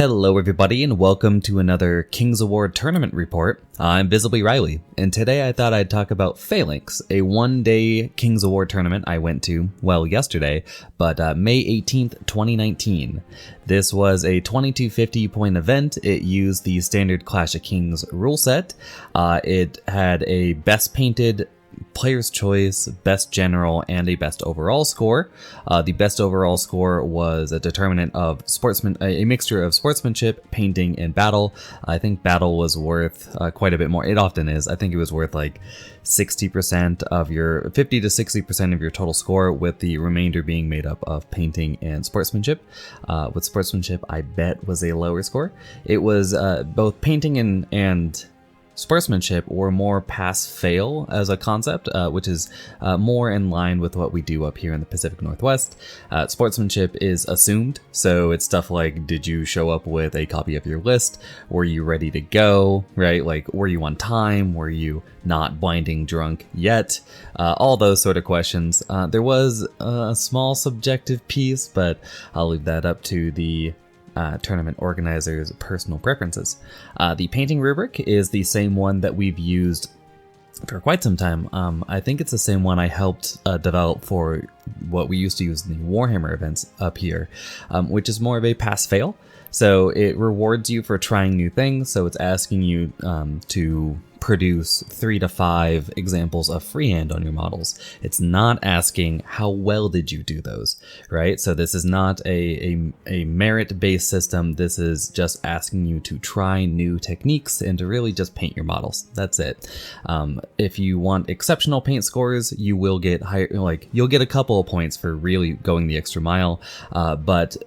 Hello everybody and welcome to another King's Award Tournament Report. I'm Visibly Riley, and today I thought I'd talk about Phalanx, a one-day King's Award tournament I went to, well, yesterday, but May 18th, 2019. This was a 2250 point event. It used the standard Clash of Kings rule set. It had a best painted, player's choice, best general, and a best overall score. The best overall score was a determinant of a mixture of sportsmanship, painting, and battle. I think battle was worth quite a bit more. It often is. I think it was worth like 60% of your 50 to 60% of your total score, with the remainder being made up of painting and sportsmanship. With sportsmanship, I bet was a lower score. It was both painting and sportsmanship or more pass-fail as a concept, which is more in line with what we do up here in the Pacific Northwest. Sportsmanship is assumed, so it's stuff like, did you show up with a copy of your list? Were you ready to go, right? Like, were you on time? Were you not blinding drunk yet? All those sort of questions. There was a small subjective piece, but I'll leave that up to the tournament organizers' personal preferences. The painting rubric is the same one that we've used for quite some time. I think it's the same one I helped develop for what we used to use in the Warhammer events up here, which is more of a pass-fail. So it rewards you for trying new things. So it's asking you to produce 3 to 5 examples of freehand on your models. It's not asking how well did you do those, right? So this is not a merit-based system. This is just asking you to try new techniques and to really just paint your models. That's it. If you want exceptional paint scores, you will get higher, you'll get a couple of points for really going the extra mile, but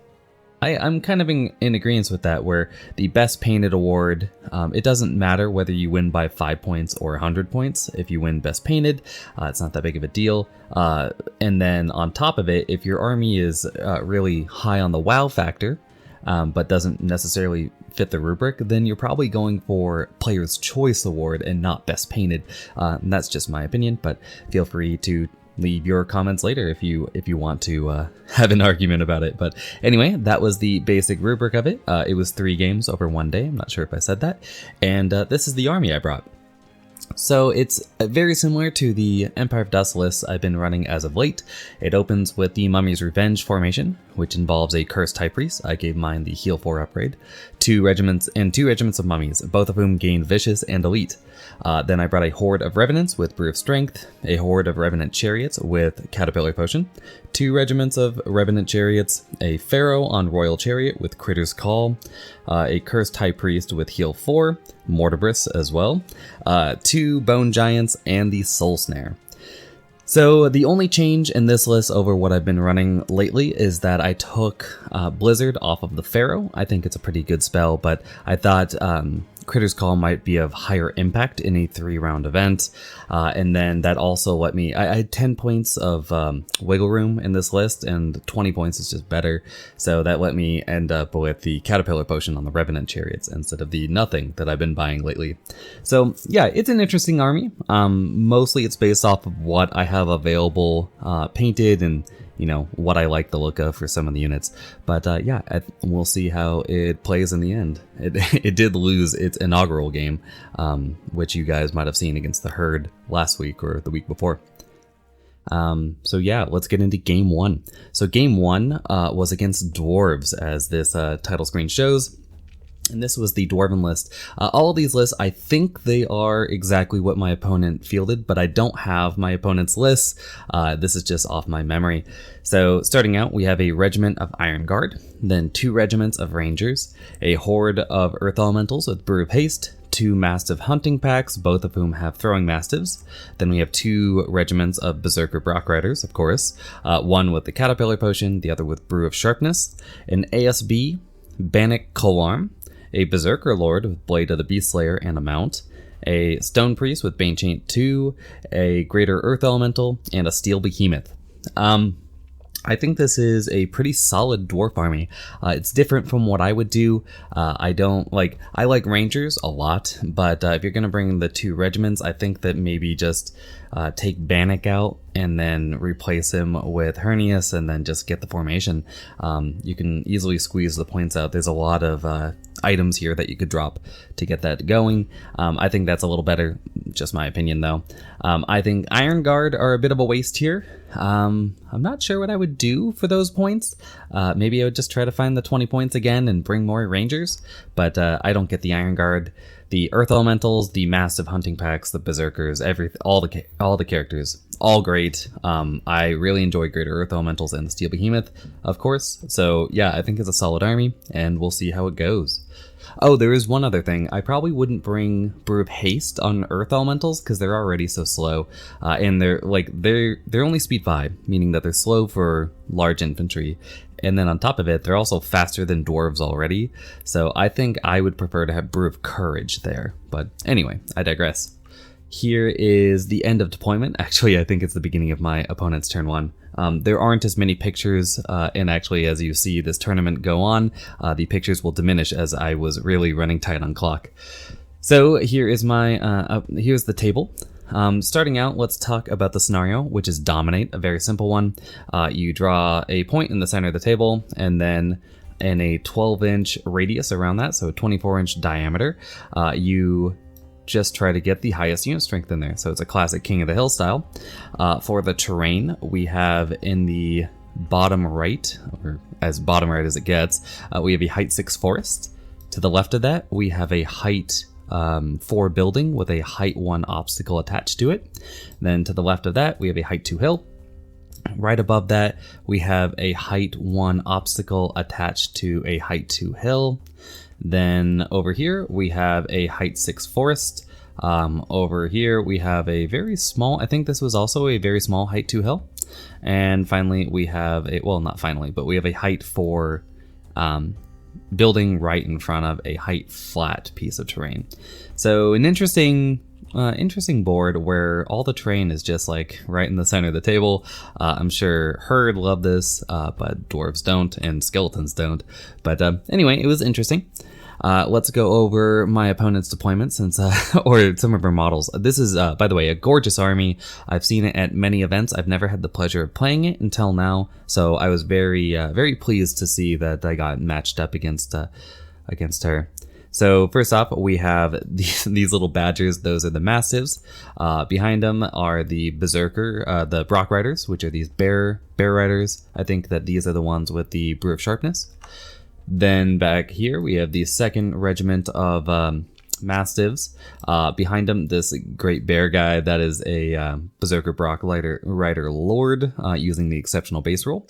I'm kind of in agreement with that, where the best painted award, it doesn't matter whether you win by 5 points or 100 points. If you win best painted, it's not that big of a deal. And then on top of it, if your army is really high on the wow factor, but doesn't necessarily fit the rubric, then you're probably going for Player's Choice Award and not best painted. And that's just my opinion, but feel free to leave your comments later if you want to have an argument about it. But anyway, that was the basic rubric of it. It was 3 games over one day. I'm not sure if I said that. And this is the army I brought. So it's very similar to the Empire of Dust list I've been running as of late. It opens with the Mummy's Revenge formation, which involves a Cursed High Priest. I gave mine the Heal 4 upgrade. 2 regiments of Mummies, both of whom gain Vicious and Elite. Then I brought a Horde of Revenants with Brew of Strength, a Horde of Revenant Chariots with Caterpillar Potion, 2 regiments of Revenant Chariots, a Pharaoh on Royal Chariot with Critter's Call, a Cursed High Priest with Heal 4, Mortibris as well, 2 Bone Giants, and the Soul Snare. So the only change in this list over what I've been running lately is that I took Blizzard off of the Pharaoh. I think it's a pretty good spell, but I thought Critter's Call might be of higher impact in a 3-round event. And then that also let me, I had 10 points of wiggle room in this list, and 20 points is just better. So that let me end up with the Caterpillar Potion on the Revenant Chariots instead of the nothing that I've been buying lately. So yeah, it's an interesting army. Mostly it's based off of what I have available painted and what I like the look of for some of the units. But yeah, we'll see how it plays in the end. It did lose its inaugural game, which you guys might have seen against the Herd last week or the week before. So yeah, let's get into game 1. So game 1 was against Dwarves, as this title screen shows. And this was the Dwarven list. All of these lists, I think they are exactly what my opponent fielded, but I don't have my opponent's lists. This is just off my memory. So starting out, we have a regiment of Iron Guard, then 2 regiments of Rangers, a horde of Earth Elementals with Brew of Haste, 2 Mastiff Hunting Packs, both of whom have Throwing Mastiffs. Then we have 2 regiments of Berserker Brock Riders, of course, one with the Caterpillar Potion, the other with Brew of Sharpness, an ASB, Bannock Colarm, a Berserker Lord with Blade of the Beast Slayer and a mount, a Stone Priest with Banechaint 2, a Greater Earth Elemental, and a Steel Behemoth. I think this is a pretty solid dwarf army. It's different from what I would do. I like Rangers a lot, but if you're going to bring the 2 regiments, I think that maybe just take Bannock out and then replace him with Hernius and then just get the formation. You can easily squeeze the points out. There's a lot of items here that you could drop to get that going. I think that's a little better, just my opinion though. I think Iron Guard are a bit of a waste here. I'm not sure what I would do for those points. Maybe I would just try to find the 20 points again and bring more Rangers, but I don't get the Iron Guard. The Earth Elementals, the Massive Hunting Packs, the Berserkers, all the characters, all great. I really enjoy Greater Earth Elementals and the Steel Behemoth, of course. So yeah, I think it's a solid army, and we'll see how it goes. Oh, there is one other thing. I probably wouldn't bring Brew of Haste on Earth Elementals because they're already so slow, and they're only speed 5, meaning that they're slow for large infantry. And then on top of it, they're also faster than dwarves already. So I think I would prefer to have Brew of Courage there. But anyway, I digress. Here is the end of deployment. Actually, I think it's the beginning of my opponent's turn 1. There aren't as many pictures, and actually as you see this tournament go on, the pictures will diminish as I was really running tight on clock. So here is my, here's the table. Starting out, let's talk about the scenario, which is Dominate, a very simple one. You draw a point in the center of the table, and then in a 12-inch radius around that, so a 24-inch diameter, you just try to get the highest unit strength in there. So it's a classic King of the Hill style. For the terrain, we have in the bottom right, or as bottom right as it gets, we have a height 6 forest. To the left of that, we have a height 4 building with a height 1 obstacle attached to it. Then to the left of that, we have a height 2 hill. Right above that, we have a height 1 obstacle attached to a height 2 hill. Then over here, we have a height 6 forest. Over here, we have a very small, I think this was also a very small height 2 hill. And finally, we have a, well, not finally, but we have a height 4 building right in front of a height flat piece of terrain. So an interesting board where all the terrain is just like right in the center of the table. I'm sure Herd love this, but dwarves don't and skeletons don't. But anyway, it was interesting. Let's go over my opponent's deployment since, or some of her models. This is, by the way, a gorgeous army. I've seen it at many events. I've never had the pleasure of playing it until now, so I was very pleased to see that I got matched up against her. So first off, we have these little badgers. Those are the Mastiffs. Behind them are the Berserker, the Brock Riders, which are these bear riders. I think that these are the ones with the Brew of Sharpness. Then back here, we have the 2nd Regiment of Mastiffs. Behind them, this great bear guy, that is a Berserker Brock Rider Lord, using the exceptional base roll.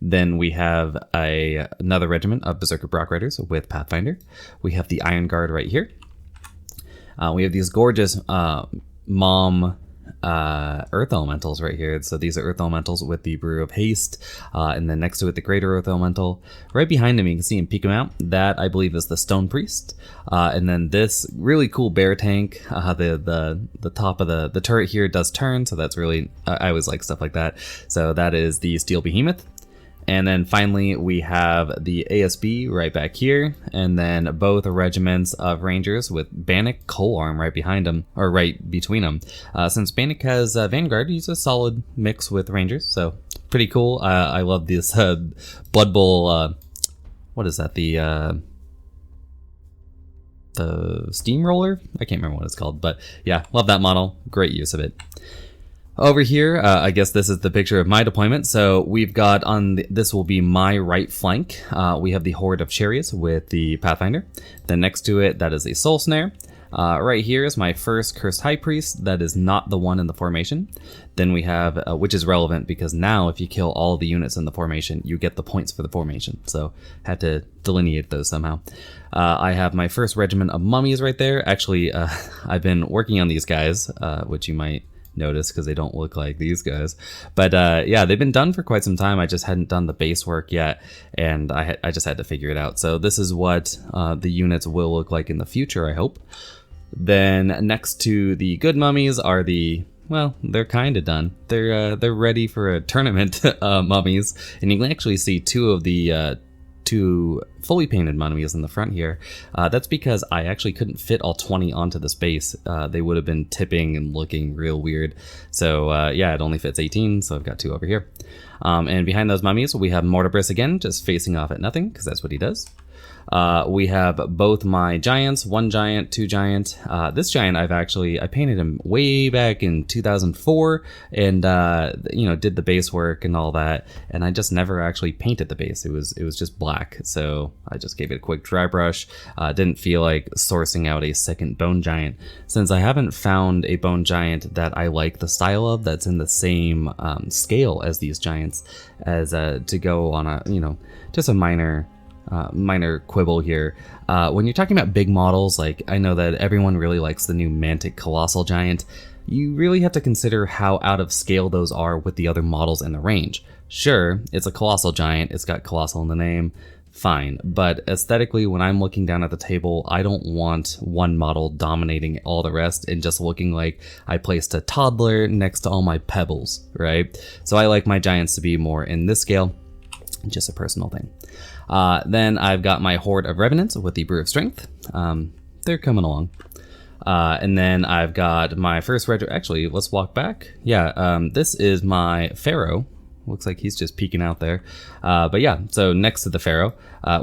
Then we have another regiment of Berserker Brock Riders with Pathfinder. We have the Iron Guard right here. We have these gorgeous Mom Earth Elementals right here. So these are Earth Elementals with the Brew of Haste, and then next to it the Greater Earth Elemental. Right behind him, you can see him peek him out. That I believe is the Stone Priest. And then this really cool bear tank. The top of the turret here does turn, so that's really I always like stuff like that. So that is the Steel Behemoth. And then finally, we have the ASB right back here, and then both regiments of Rangers with Bannock Colearm right behind them, or right between them. Since Bannock has Vanguard, he's a solid mix with Rangers, so pretty cool. I love this Blood Bowl, what is that, the Steamroller? I can't remember what it's called, but yeah, love that model. Great use of it. Over here, I guess this is the picture of my deployment. So we've got this will be my right flank. We have the Horde of Chariots with the Pathfinder. Then next to it, that is a Soul Snare. Right here is my first Cursed High Priest. That is not the one in the formation. Then we have, which is relevant because now if you kill all the units in the formation, you get the points for the formation. So had to delineate those somehow. I have my first regiment of mummies right there. Actually, I've been working on these guys, which you might notice because they don't look like these guys, but yeah, they've been done for quite some time. I just hadn't done the base work yet, and I just had to figure it out. So this is what the units will look like in the future, I hope. Then next to the good mummies are well, they're kind of done. They're ready for a tournament mummies, and you can actually see two of the two fully painted mummies in the front here. That's because I actually couldn't fit all 20 onto this base. They would have been tipping and looking real weird. So yeah, it only fits 18, so I've got 2 over here. And behind those mummies, we have Morgana again, just facing off at nothing, because that's what he does. We have both my giants, 1 giant, 2 giant. This giant I painted him way back in 2004 and, did the base work and all that. And I just never actually painted the base. It was just black. So I just gave it a quick dry brush. Didn't feel like sourcing out a second bone giant, since I haven't found a bone giant that I like the style of, that's in the same scale as these giants, as to go on a, just a minor quibble here. When you're talking about big models, like I know that everyone really likes the new Mantic Colossal Giant, you really have to consider how out of scale those are with the other models in the range. Sure, it's a Colossal Giant, it's got Colossal in the name, fine, but aesthetically, when I'm looking down at the table, I don't want one model dominating all the rest and just looking like I placed a toddler next to all my pebbles, right? So I like my giants to be more in this scale, just a personal thing. Then I've got my Horde of Revenants with the Brew of Strength. They're coming along. And then I've got my first regiment. Actually, let's walk back. Yeah, this is my Pharaoh. Looks like he's just peeking out there. But yeah, so next to the Pharaoh,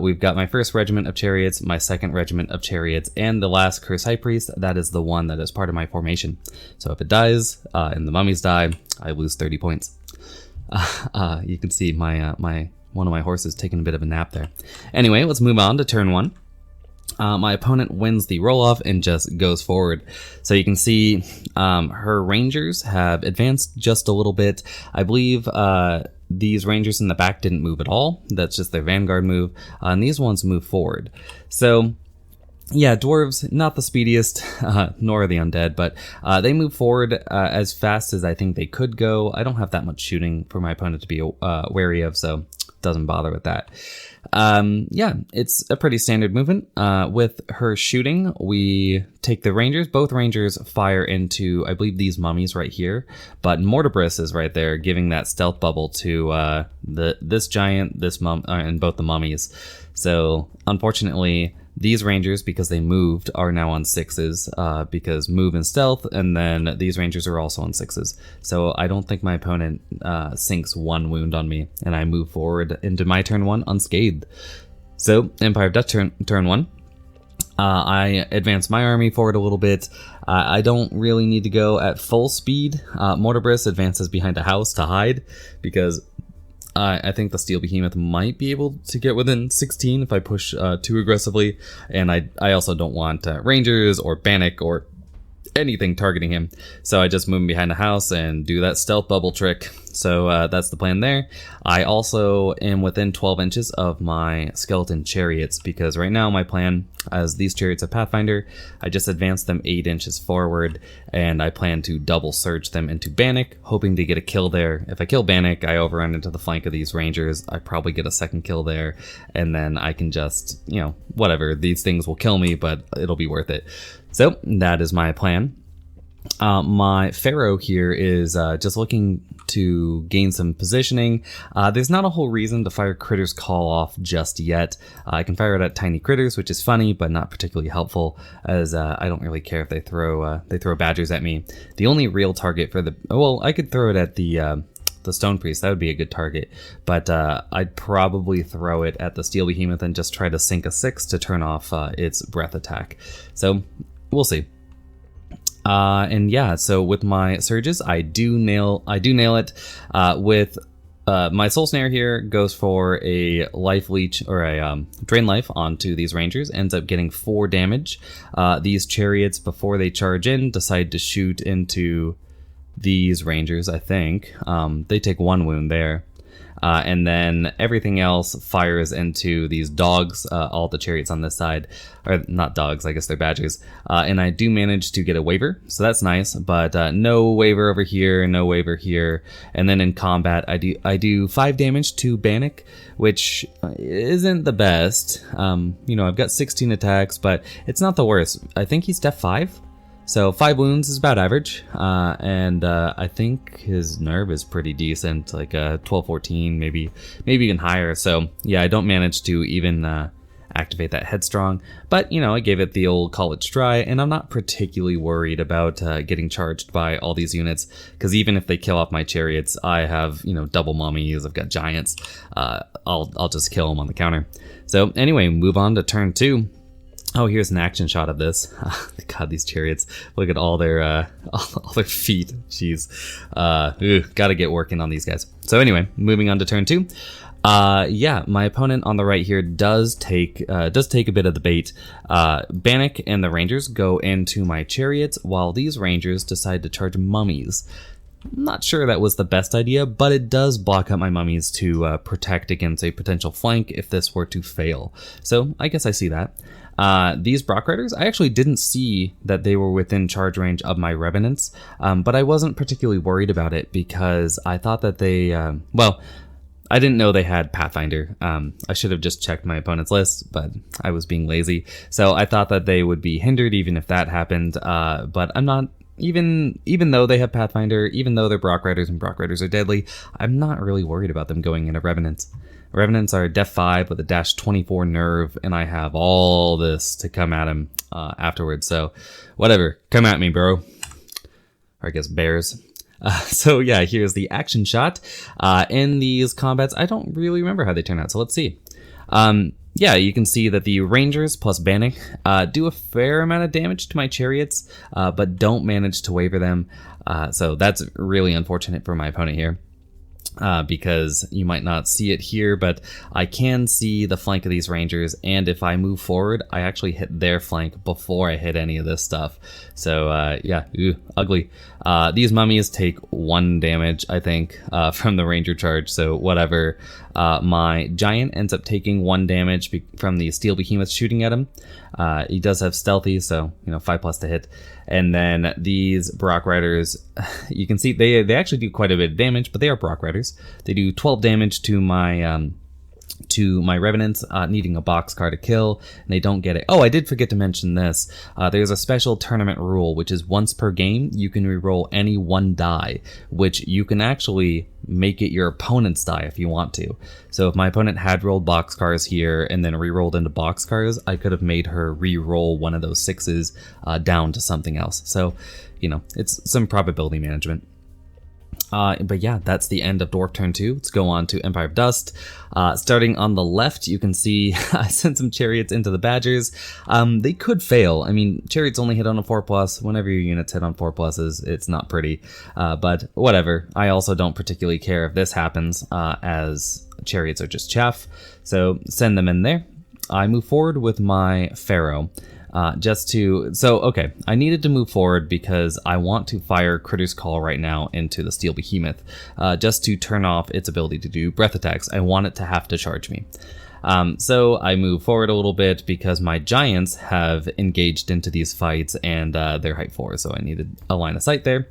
we've got my first regiment of chariots, my second regiment of chariots, and the last Curse High Priest. That is the one that is part of my formation. So if it dies and the mummies die, I lose 30 points. You can see my one of my horses taking a bit of a nap there. Anyway, let's move on to turn 1. My opponent wins the roll-off and just goes forward. So you can see her rangers have advanced just a little bit. I believe these rangers in the back didn't move at all. That's just their vanguard move. And these ones move forward. So yeah, dwarves, not the speediest, nor are the undead, but they move forward as fast as I think they could go. I don't have that much shooting for my opponent to be wary of, so doesn't bother with that. Yeah, it's a pretty standard movement. With her shooting, we take the rangers. Both rangers fire into, I believe, these mummies right here, but Morgana is right there, giving that stealth bubble to this giant, this and both the mummies. So unfortunately, these rangers, because they moved, are now on 6s, because move and stealth, and then these rangers are also on 6s. So I don't think my opponent sinks 1 wound on me, and I move forward into my turn 1 unscathed. So, Empire of Dutch turn 1. I advance my army forward a little bit. I don't really need to go at full speed. Morgana advances behind a house to hide, because I think the Steel Behemoth might be able to get within 16 if I push too aggressively, and I also don't want Rangers or Bannock or anything targeting him, so I just move him behind the house and do that stealth bubble trick. So that's the plan there. I also am within 12 inches of my skeleton chariots, because right now my plan, as these chariots of Pathfinder, I just advance them 8 inches forward, and I plan to double surge them into Bannock, hoping to get a kill there. If I kill Bannock, I overrun into the flank of these Rangers. I probably get a second kill there, and then I can just, whatever. These things will kill me, but it'll be worth it. So that is my plan. My Pharaoh here is just looking to gain some positioning. There's not a whole reason to fire Critter's Call off just yet. I can fire it at tiny critters, which is funny, but not particularly helpful, as I don't really care if they throw badgers at me. The only real target for I could throw it at the Stone Priest. That would be a good target, but I'd probably throw it at the Steel Behemoth and just try to sink a 6 to turn off its breath attack. So we'll see. And yeah, so with my surges, I do nail it. With my Soul Snare here goes for a life leech, or a drain life onto these rangers, ends up getting 4 damage. These chariots, before they charge in, decide to shoot into these rangers, I think. They take 1 wound there. And then everything else fires into these dogs, all the chariots on this side, or not dogs, I guess they're badgers. And I do manage to get a waiver, so that's nice, but no waiver over here, no waiver here. And then in combat, I do 5 damage to Bannock, which isn't the best. I've got 16 attacks, but it's not the worst. I think he's def 5. So 5 wounds is about average, and I think his nerve is pretty decent, like 12, 14, maybe even higher. So yeah, I don't manage to even activate that headstrong, but you know, I gave it the old college try, and I'm not particularly worried about getting charged by all these units, because even if they kill off my chariots, I have, you know, double mummies, I've got giants. I'll just kill them on the counter. So anyway, move on to turn 2. Oh, here's an action shot of this. God, these chariots! Look at all their feet. Jeez, gotta get working on these guys. So anyway, moving on to turn 2. Yeah, my opponent on the right here does take a bit of the bait. Bannock and the Rangers go into my chariots, while these Rangers decide to charge mummies. I'm not sure that was the best idea, but it does block out my mummies to protect against a potential flank if this were to fail. So I guess I see that. These Brock Riders, I actually didn't see that they were within charge range of my Revenants, but I wasn't particularly worried about it because I thought that they, well, I didn't know they had Pathfinder. I should have just checked my opponent's list, but I was being lazy. So I thought that they would be hindered even if that happened, but I'm not. Even though they have Pathfinder, even though they're Brock Riders and Brock Riders are deadly, I'm not really worried about them going into Revenants. Revenants are Def 5 with a dash 24 nerve, and I have all this to come at him afterwards. So whatever, come at me, bro. Or I guess bears. So yeah, here's the action shot. In these combats, I don't really remember how they turn out, so let's see. Yeah, you can see that the Rangers plus Bannock do a fair amount of damage to my chariots, but don't manage to waver them. So that's really unfortunate for my opponent here. Because you might not see it here, but I can see the flank of these Rangers, and if I move forward, I actually hit their flank before I hit any of this stuff. So yeah, ugly. These mummies take 1 damage, I think, from the Ranger charge, so whatever. My Giant ends up taking 1 damage from the Steel Behemoth shooting at him. He does have Stealthy, so, you know, 5+ to hit. And then these Brock Riders, you can see they actually do quite a bit of damage, but they are Brock Riders. They do 12 damage to my Revenants, needing a boxcar to kill, and they don't get it. Oh, I did forget to mention this. There's a special tournament rule, which is once per game, you can reroll any 1 die, which you can actually make it your opponent's die if you want to. So if my opponent had rolled boxcars here and then re-rolled into boxcars, I could have made her re-roll one of those 6s down to something else. So, you know, it's some probability management. But yeah, that's the end of Dwarf turn 2. Let's go on to Empire of Dust. Starting on the left, you can see I sent some chariots into the Badgers. They could fail. I mean, chariots only hit on a 4+. Whenever your units hit on 4+, it's not pretty. But whatever. I also don't particularly care if this happens, as chariots are just chaff. So send them in there. I move forward with my Pharaoh. Okay, I needed to move forward because I want to fire Critter's Call right now into the Steel Behemoth, just to turn off its ability to do breath attacks. I want it to have to charge me. So I move forward a little bit because my Giants have engaged into these fights and they're height 4, so I needed a line of sight there.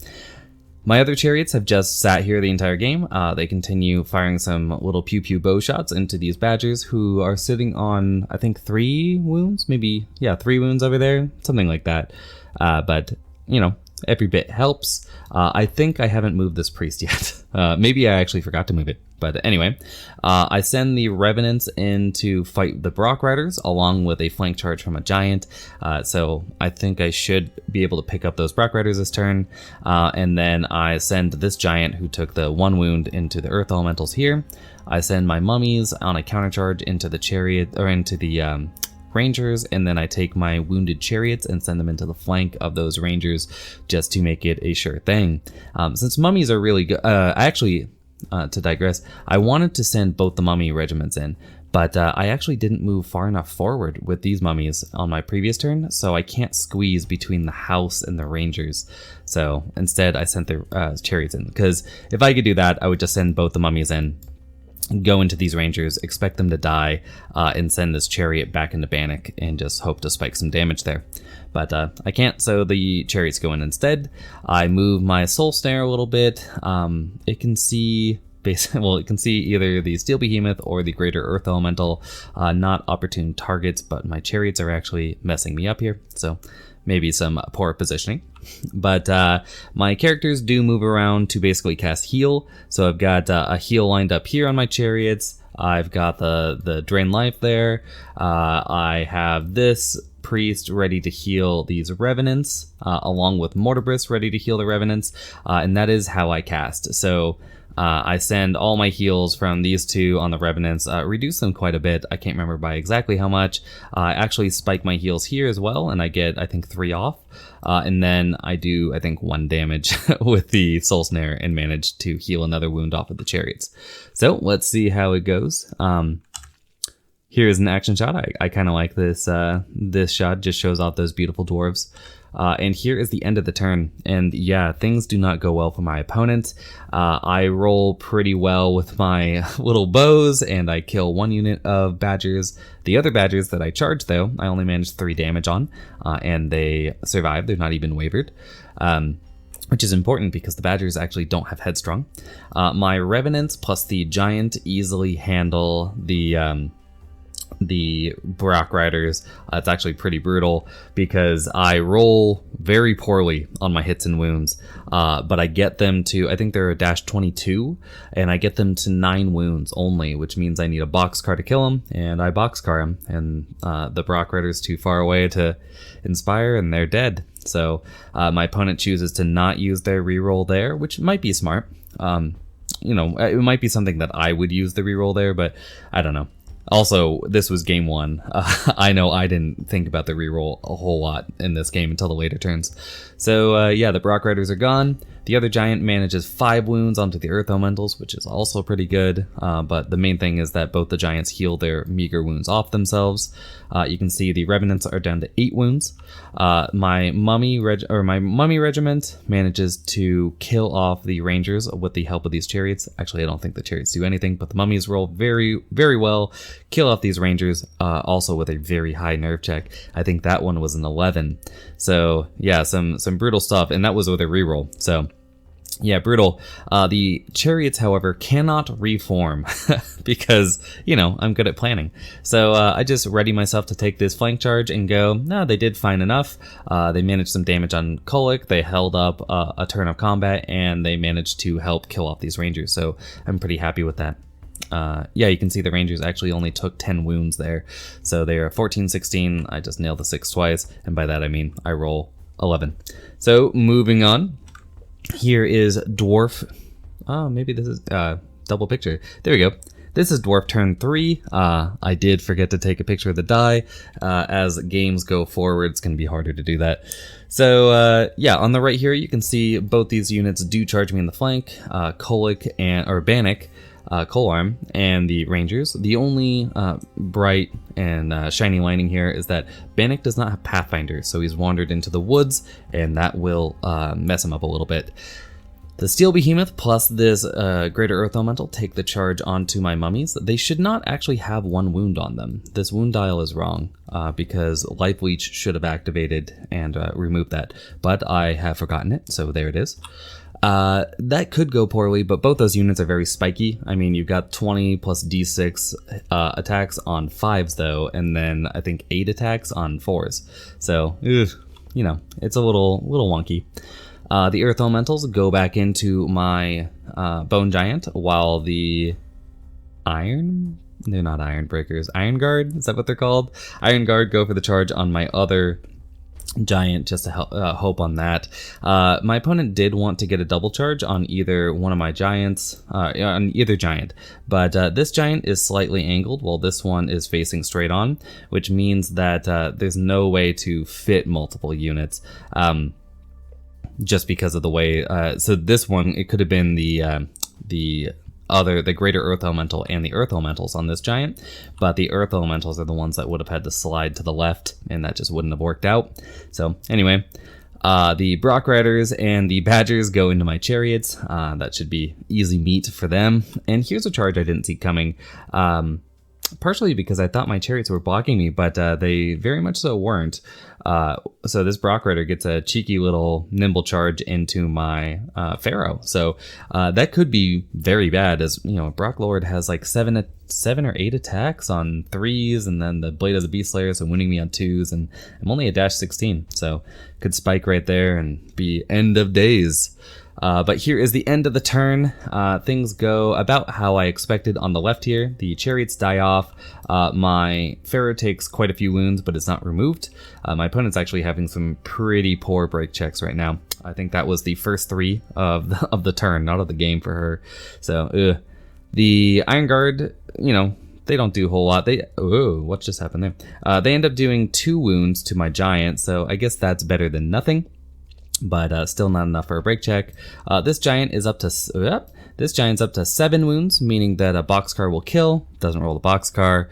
My other chariots have just sat here the entire game. They continue firing some little pew-pew bow shots into these Badgers who are sitting on, I think, 3 wounds? Maybe, yeah, 3 wounds over there, something like that. But, you know, every bit helps. I think I haven't moved this priest yet. Maybe I actually forgot to move it. But anyway, I send the Revenants in to fight the Brock Riders along with a flank charge from a Giant. So I think I should be able to pick up those Brock Riders this turn. And then I send this Giant who took the 1 wound into the Earth Elementals here. I send my mummies on a counter charge into the chariot, or into the Rangers, and then I take my wounded chariots and send them into the flank of those Rangers just to make it a sure thing. Since mummies are really good, to digress, I wanted to send both the mummy regiments in, but I actually didn't move far enough forward with these mummies on my previous turn, so I can't squeeze between the house and the Rangers. So instead I sent the chariots in, because if I could do that, I would just send both the mummies in, go into these Rangers, expect them to die, and send this chariot back into Bannock and just hope to spike some damage there. But I can't, so the chariots go in instead. I move my Soul Snare a little bit. It can see it can see either the Steel Behemoth or the Greater Earth Elemental, not opportune targets, but my chariots are actually messing me up here. So maybe some poor positioning. But my characters do move around to basically cast heal. So I've got a heal lined up here on my chariots. I've got the drain life there. I have this priest ready to heal these revenants, along with Mortibris ready to heal the revenants, and that is how I cast. So I send all my heals from these two on the revenants, reduce them quite a bit. I can't remember by exactly how much. I actually spike my heals here as well, and I get, I think, 3 off. And then I do, I think, 1 damage with the Soul Snare and manage to heal another wound off of the chariots. So let's see how it goes. Here's an action shot. I kind of like this. This shot just shows off those beautiful dwarves. And here is the end of the turn. And yeah, things do not go well for my opponent. I roll pretty well with my little bows, and I kill 1 unit of badgers. The other badgers that I charge, though, I only managed 3 damage on, and they survive. They're not even wavered. Which is important because the badgers actually don't have headstrong. My revenants plus the giant easily handle the Brock Riders. It's actually pretty brutal because I roll very poorly on my hits and wounds, but I get them to, I think they're a -22, and I get them to 9 wounds only, which means I need a boxcar to kill them, and I boxcar them, and the Brock Riders too far away to inspire, and they're dead. So my opponent chooses to not use their reroll there, which might be smart. You know, it might be something that I would use the reroll there, but I don't know. Also, this was game 1. I know I didn't think about the reroll a whole lot in this game until the later turns. So yeah, the Brock Riders are gone. The other giant manages 5 wounds onto the Earth Elementals, which is also pretty good. But the main thing is that both the giants heal their meager wounds off themselves. You can see the Revenants are down to 8 wounds. My mummy regiment manages to kill off the Rangers with the help of these chariots. Actually, I don't think the chariots do anything, but the mummies roll very, very well, kill off these Rangers, also with a very high nerve check. I think that one was an 11. So yeah, some brutal stuff, and that was with a reroll. So yeah, brutal. The chariots, however, cannot reform because, you know, I'm good at planning. So I just ready myself to take this flank charge and go, no, they did fine enough. They managed some damage on Kolick. They held up a turn of combat, and they managed to help kill off these Rangers. So I'm pretty happy with that. Yeah, you can see the Rangers actually only took 10 wounds there. So they are 14-16. I just nailed the 6 twice. And by that, I mean I roll 11. So moving on. Here is Dwarf. Oh, maybe this is double picture. There we go. This is Dwarf turn 3. I did forget to take a picture of the die. As games go forward, it's going to be harder to do that. So yeah, on the right here, you can see both these units do charge me in the flank. Kolick or Bannock, Colearm, and the Rangers. The only bright and shiny lining here is that Bannock does not have Pathfinder, so he's wandered into the woods, and that will mess him up a little bit. The Steel Behemoth plus this Greater Earth Elemental take the charge onto my mummies. They should not actually have 1 wound on them. This wound dial is wrong because Life Leech should have activated and removed that, but I have forgotten it, so there it is. That could go poorly, but both those units are very spiky. I mean, you've got 20 plus d6 attacks on 5s, though, and then I think 8 attacks on 4s. So, you know, it's a little wonky. The Earth Elementals go back into my Bone Giant, while the they're not Iron Breakers, Iron Guard, is that what they're called? Iron Guard go for the charge on my other giant, just to help, hope on that. My opponent did want to get a double charge on either one of my giants, on either giant, but this giant is slightly angled while this one is facing straight on, which means that there's no way to fit multiple units. Just because of the way, so this one, it could have been the Greater Earth Elemental and the Earth Elementals on this giant, but the Earth Elementals are the ones that would have had to slide to the left, and that just wouldn't have worked out. So anyway, the Brock Riders and the Badgers go into my chariots. That should be easy meat for them. And here's a charge I didn't see coming. partially because I thought my chariots were blocking me, but they very much so weren't. So this Brock Rider gets a cheeky little nimble charge into my Pharaoh. So that could be very bad, as you know, Brock Lord has like 7 or 8 attacks on 3s, and then the Blade of the Beast Slayer, so winning me on 2s, and I'm only a dash 16, so could spike right there and be end of days. But here is the end of the turn. Things go about how I expected on the left here. The chariots die off. My Pharaoh takes quite a few wounds, but it's not removed. My opponent's actually having some pretty poor break checks right now. I think that was the first 3 of the turn, not of the game for her. So, the Iron Guard, you know, they don't do a whole lot. What just happened there? They end up doing 2 wounds to my giant, so I guess that's better than nothing. But still not enough for a break check. This giant is up to this giant's up to 7 wounds, meaning that a boxcar will kill. Doesn't roll the boxcar.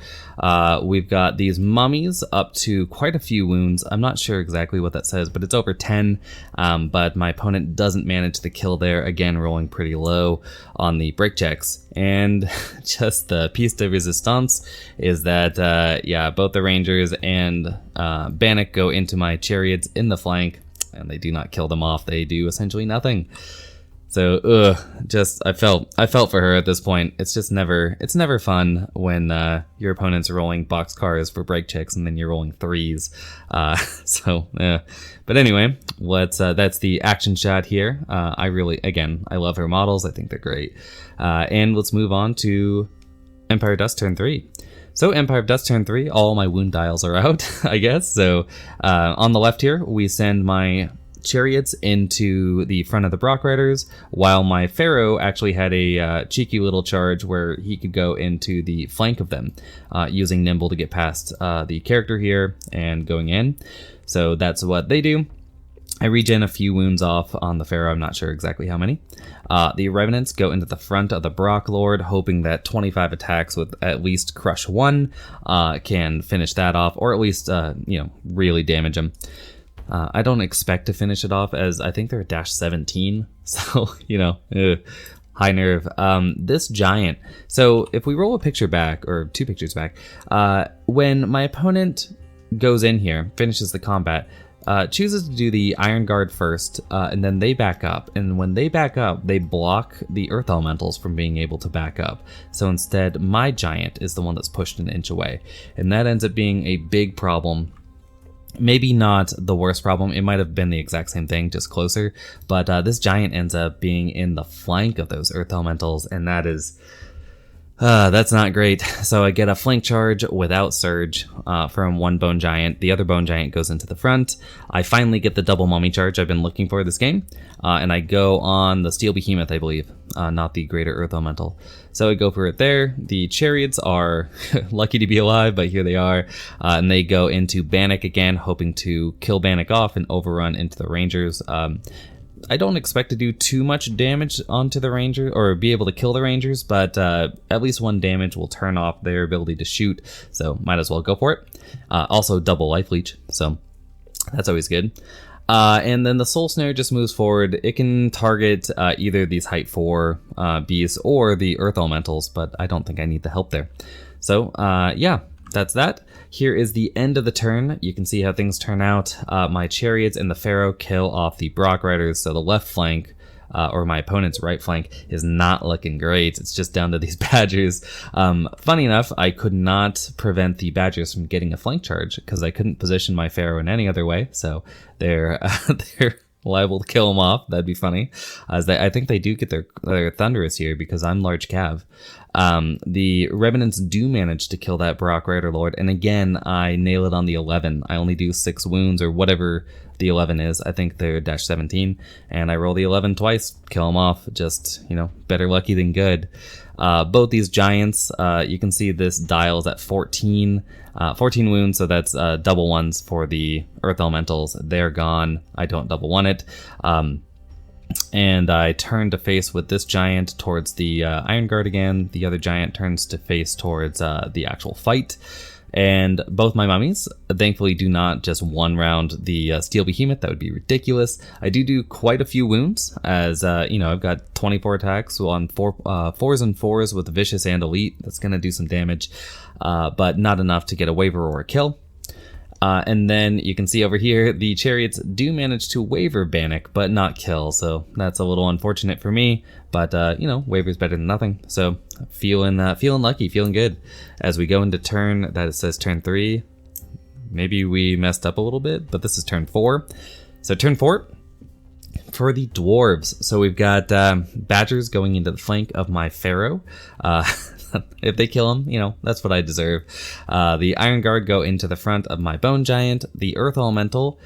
We've got these mummies up to quite a few wounds. I'm not sure exactly what that says, but it's over 10. But my opponent doesn't manage the kill there. Again, rolling pretty low on the break checks. And just the piece de resistance is that yeah, both the Rangers and Bannock go into my chariots in the flank, and they do not kill them off. They do essentially nothing. So, just I felt for her at this point. It's never fun when your opponent's rolling boxcars for break checks and then you're rolling 3s. But anyway, that's the action shot here. I love her models. I think they're great. And let's move on to Empire of Dust turn 3. So Empire of Dust turn 3, all my wound dials are out, I guess. So on the left here, we send my chariots into the front of the Brock Riders, while my Pharaoh actually had a cheeky little charge where he could go into the flank of them, using Nimble to get past the character here and going in. So that's what they do. I regen a few wounds off on the Pharaoh, I'm not sure exactly how many. The Revenants go into the front of the Brock Lord, hoping that 25 attacks with at least crush 1 can finish that off, or at least, really damage him. I don't expect to finish it off, as I think they're a dash 17, so, high nerve. This giant, so if we roll a picture back, or 2 pictures back, when my opponent goes in here, finishes the combat, chooses to do the Iron Guard first, and then they back up. And when they back up, they block the Earth Elementals from being able to back up. So instead, my giant is the one that's pushed an inch away. And that ends up being a big problem. Maybe not the worst problem. It might have been the exact same thing, just closer. But this giant ends up being in the flank of those Earth Elementals, and that is... that's not great. So I get a flank charge without surge from one bone giant. The other bone giant goes into the front. I finally get the double mummy charge I've been looking for this game. And I go on the steel behemoth, I believe, not the greater earth elemental. So I go for it there. The chariots are lucky to be alive, but here they are. And they go into Bannock again, hoping to kill Bannock off and overrun into the Rangers. I don't expect to do too much damage onto the Ranger, or be able to kill the Rangers, but at least 1 damage will turn off their ability to shoot, so might as well go for it. Also double life leech, so that's always good. And then the Soul Snare just moves forward. It can target either these height 4 beasts or the Earth Elementals, but I don't think I need the help there. So yeah, that's that. Here is the end of the turn. You can see how things turn out. My chariots and the Pharaoh kill off the Brock Riders, so the left flank, or my opponent's right flank, is not looking great. It's just down to these Badgers. Funny enough, I could not prevent the Badgers from getting a flank charge because I couldn't position my Pharaoh in any other way, so they're liable to kill them off. That'd be funny. I think they do get their Thunderous here because I'm large cav. The Revenants do manage to kill that Brock Rider Lord, and again, I nail it on the 11. I only do 6 wounds, or whatever the 11 is. I think they're dash 17, and I roll the 11 twice, kill them off. Just, better lucky than good. Both these giants, you can see this dial is at 14 wounds, so that's double ones for the Earth Elementals. They're gone. I don't double one it. And I turn to face with this giant towards the Iron Guard again. The other giant turns to face towards the actual fight. And both my mummies, thankfully, do not just one round the Steel Behemoth. That would be ridiculous. I do quite a few wounds, as I've got 24 attacks on 4s and 4s with Vicious and Elite. That's going to do some damage, but not enough to get a waver or a kill. And then you can see over here, the chariots do manage to waver Bannock, but not kill. So that's a little unfortunate for me, but waver's better than nothing. So feeling lucky, feeling good. As we go into turn, that it says turn 3. Maybe we messed up a little bit, but this is turn 4. So turn 4 for the dwarves. So we've got badgers going into the flank of my pharaoh. If they kill him, that's what I deserve. The Iron Guard go into the front of my Bone Giant. The Earth Elemental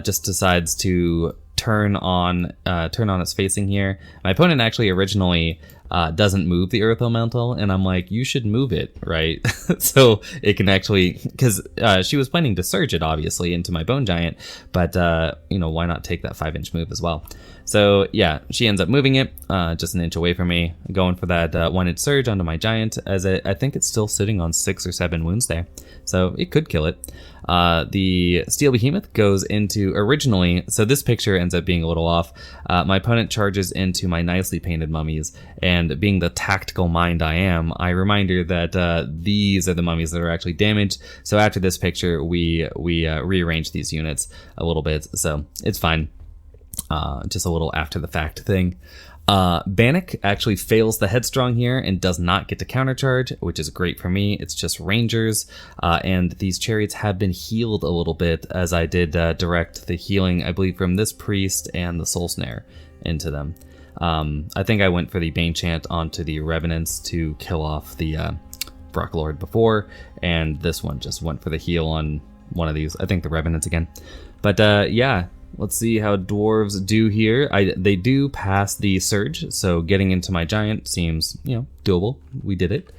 just decides to turn on its facing here. My opponent actually originally doesn't move the Earth Elemental, and I'm like, you should move it, right? So it can actually, because she was planning to surge it, obviously, into my Bone Giant, but, why not take that 5-inch move as well? So, yeah, she ends up moving it just an inch away from me, going for that 1-inch surge onto my Giant, as I think it's still sitting on 6 or 7 wounds there, so it could kill it. The Steel Behemoth goes into originally, so this picture ends up being a little off. My opponent charges into my nicely painted mummies, and being the tactical mind I am, I remind her that these are the mummies that are actually damaged. So after this picture, we rearrange these units a little bit, so it's fine. Just a little after the fact thing. Bannock actually fails the Headstrong here and does not get to countercharge, which is great for me. It's just Rangers, and these chariots have been healed a little bit, as I did direct the healing, I believe, from this priest and the Soul Snare into them. I think I went for the Bane Chant onto the Revenants to kill off the Brocklord before, and this one just went for the heal on one of these. I think the Revenants again. But yeah. Let's see how dwarves do here. They do pass the surge, so getting into my Giant seems, doable. We did it.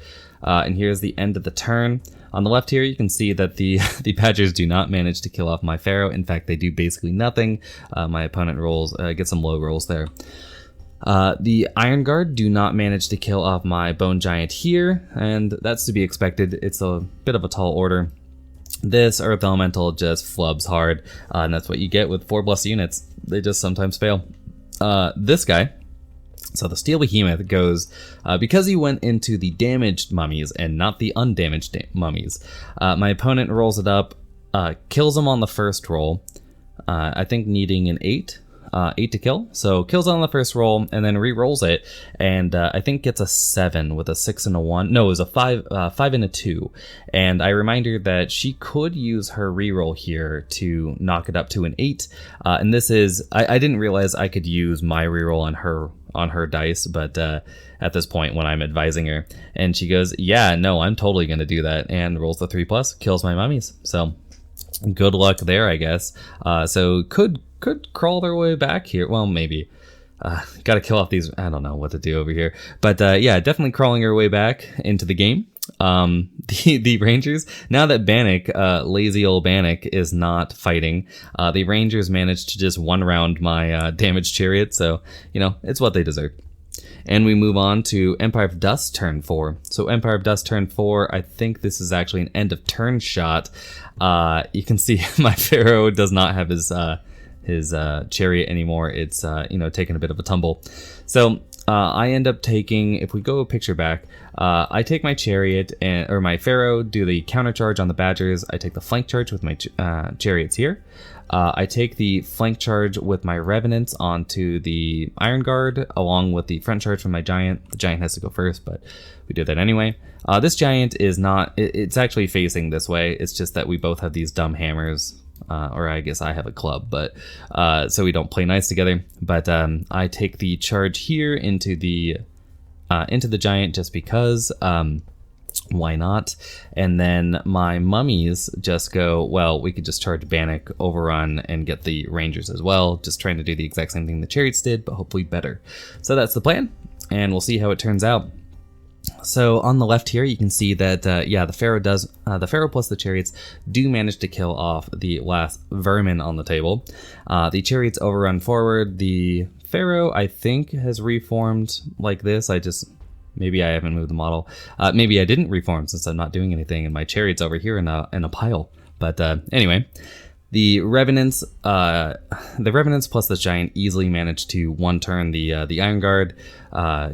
And here's the end of the turn. On the left here, you can see that the badgers do not manage to kill off my pharaoh. In fact, they do basically nothing. My opponent gets some low rolls there. The Iron Guard do not manage to kill off my Bone Giant here, and that's to be expected. It's a bit of a tall order. This Earth Elemental just flubs hard, and that's what you get with 4+ units. They just sometimes fail. This guy, so the Steel Behemoth goes, because he went into the damaged mummies and not the undamaged mummies, my opponent rolls it up, kills him on the first roll, I think needing an 8 to kill. So kills on the first roll and then re-rolls it, and I think gets a 7 with a 6 and a 1. No, it was a 5 and a 2. And I remind her that she could use her re-roll here to knock it up to an 8. And this is, I didn't realize I could use my re-roll on her dice, but at this point when I'm advising her, and she goes, yeah, no, I'm totally going to do that, and rolls the 3+, kills my mummies. So good luck there, I guess. So could crawl their way back here. Well, maybe. Gotta kill off these. I don't know what to do over here. But yeah, definitely crawling her way back into the game. The Rangers, now that Bannock, lazy old Bannock, is not fighting, the Rangers managed to just one round my damaged chariot. So, it's what they deserve. And we move on to Empire of Dust turn 4. So Empire of Dust turn 4, I think this is actually an end of turn shot. You can see my Pharaoh does not have his chariot anymore. It's taking a bit of a tumble. So I end up taking, if we go a picture back, I take my chariot or my Pharaoh, do the counter charge on the badgers. I take the flank charge with my chariots here. I take the flank charge with my revenants onto the Iron Guard, along with the front charge from my Giant. The Giant has to go first, but we do that anyway. This Giant is not, it's actually facing this way. It's just that we both have these dumb hammers. Or I guess I have a club, but so we don't play nice together. But I take the charge here into the Giant just because. Why not? And then my mummies just go, well, we could just charge Bannock, overrun, and get the Rangers as well. Just trying to do the exact same thing the chariots did, but hopefully better. So that's the plan, and we'll see how it turns out. So on the left here, you can see that, the Pharaoh plus the chariots do manage to kill off the last vermin on the table. The chariots overrun forward. The Pharaoh, I think, has reformed like this. I just maybe I haven't moved the model. Maybe I didn't reform since I'm not doing anything, and my chariot's over here in a pile. But anyway, the Revenants plus this giant easily managed to one turn the Iron Guard,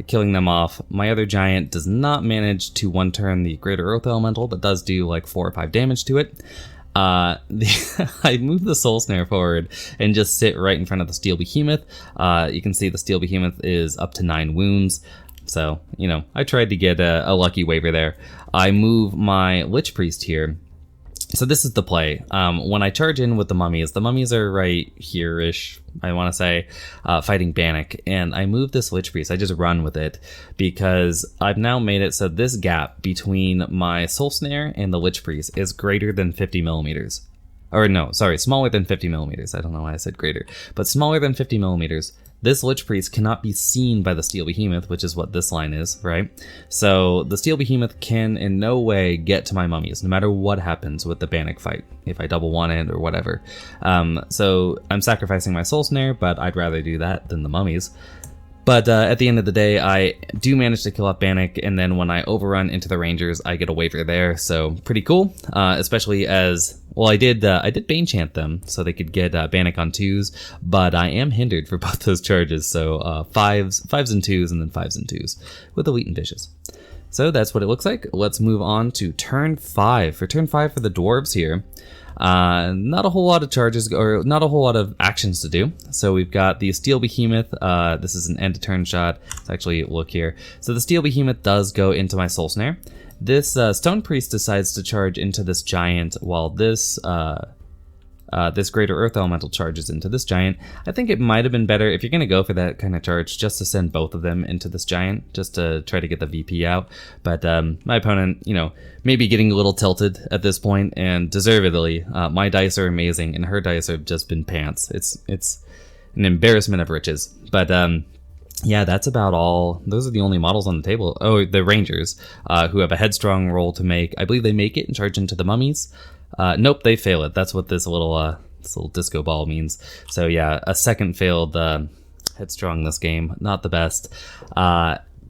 killing them off. My other giant does not manage to one turn the Greater Earth Elemental, but does do like 4 or 5 damage to it. I move the Soul Snare forward and just sit right in front of the Steel Behemoth. You can see the Steel Behemoth is up to 9 wounds. So, you know, I tried to get a lucky waiver there. I move my Lich Priest here. So this is the play. When I charge in with the mummies are right here-ish, I want to say, fighting Bannock, and I move this Lich Priest. I just run with it because I've now made it so this gap between my Soul Snare and the Lich Priest is greater than 50 millimeters. Or no, sorry, smaller than 50 millimeters. I don't know why I said greater, but smaller than 50 millimeters. This Lich Priest cannot be seen by the Steel Behemoth, which is what this line is, right? So the Steel Behemoth can in no way get to my mummies, no matter what happens with the Bannock fight, if I double one it or whatever. So I'm sacrificing my Soul Snare, but I'd rather do that than the mummies. But at the end of the day, I do manage to kill off Bannock, and then when I overrun into the Rangers, I get a waiver there, so pretty cool, especially as... Well, I did Bane Chant them so they could get Bannock on 2s, but I am hindered for both those charges, so 5s and 2s, and then 5s and 2s with Elite and Vicious. So that's what it looks like. Let's move on to turn 5. For turn 5 for the Dwarves here, not a whole lot of charges, or not a whole lot of actions to do. So we've got the Steel Behemoth. This is an end to turn shot. Let's actually look here. So the Steel Behemoth does go into my Soul Snare. This Stone Priest decides to charge into this giant, while this this Greater Earth Elemental charges into this giant. I think it might have been better, if you're going to go for that kind of charge, just to send both of them into this giant, just to try to get the VP out. But my opponent, you know, maybe getting a little tilted at this point, and deservedly. My dice are amazing, and her dice have just been pants. It's an embarrassment of riches. But yeah, that's about all. Those are the only models on the table. Oh, the Rangers, who have a headstrong roll to make. I believe they make it and charge into the mummies. Nope, they fail it. That's what this little disco ball means. So yeah, a second failed headstrong this game. Not the best.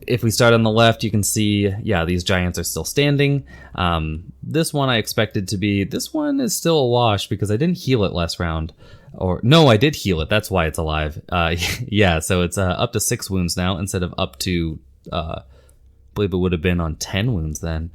If we start on the left, you can see, yeah, these giants are still standing. This one I expected to be... This one is still a wash because I didn't heal it last round. Or no, I did heal it. That's why it's alive. Yeah, so it's up to 6 wounds now instead of up to, I believe it would have been on 10 wounds then.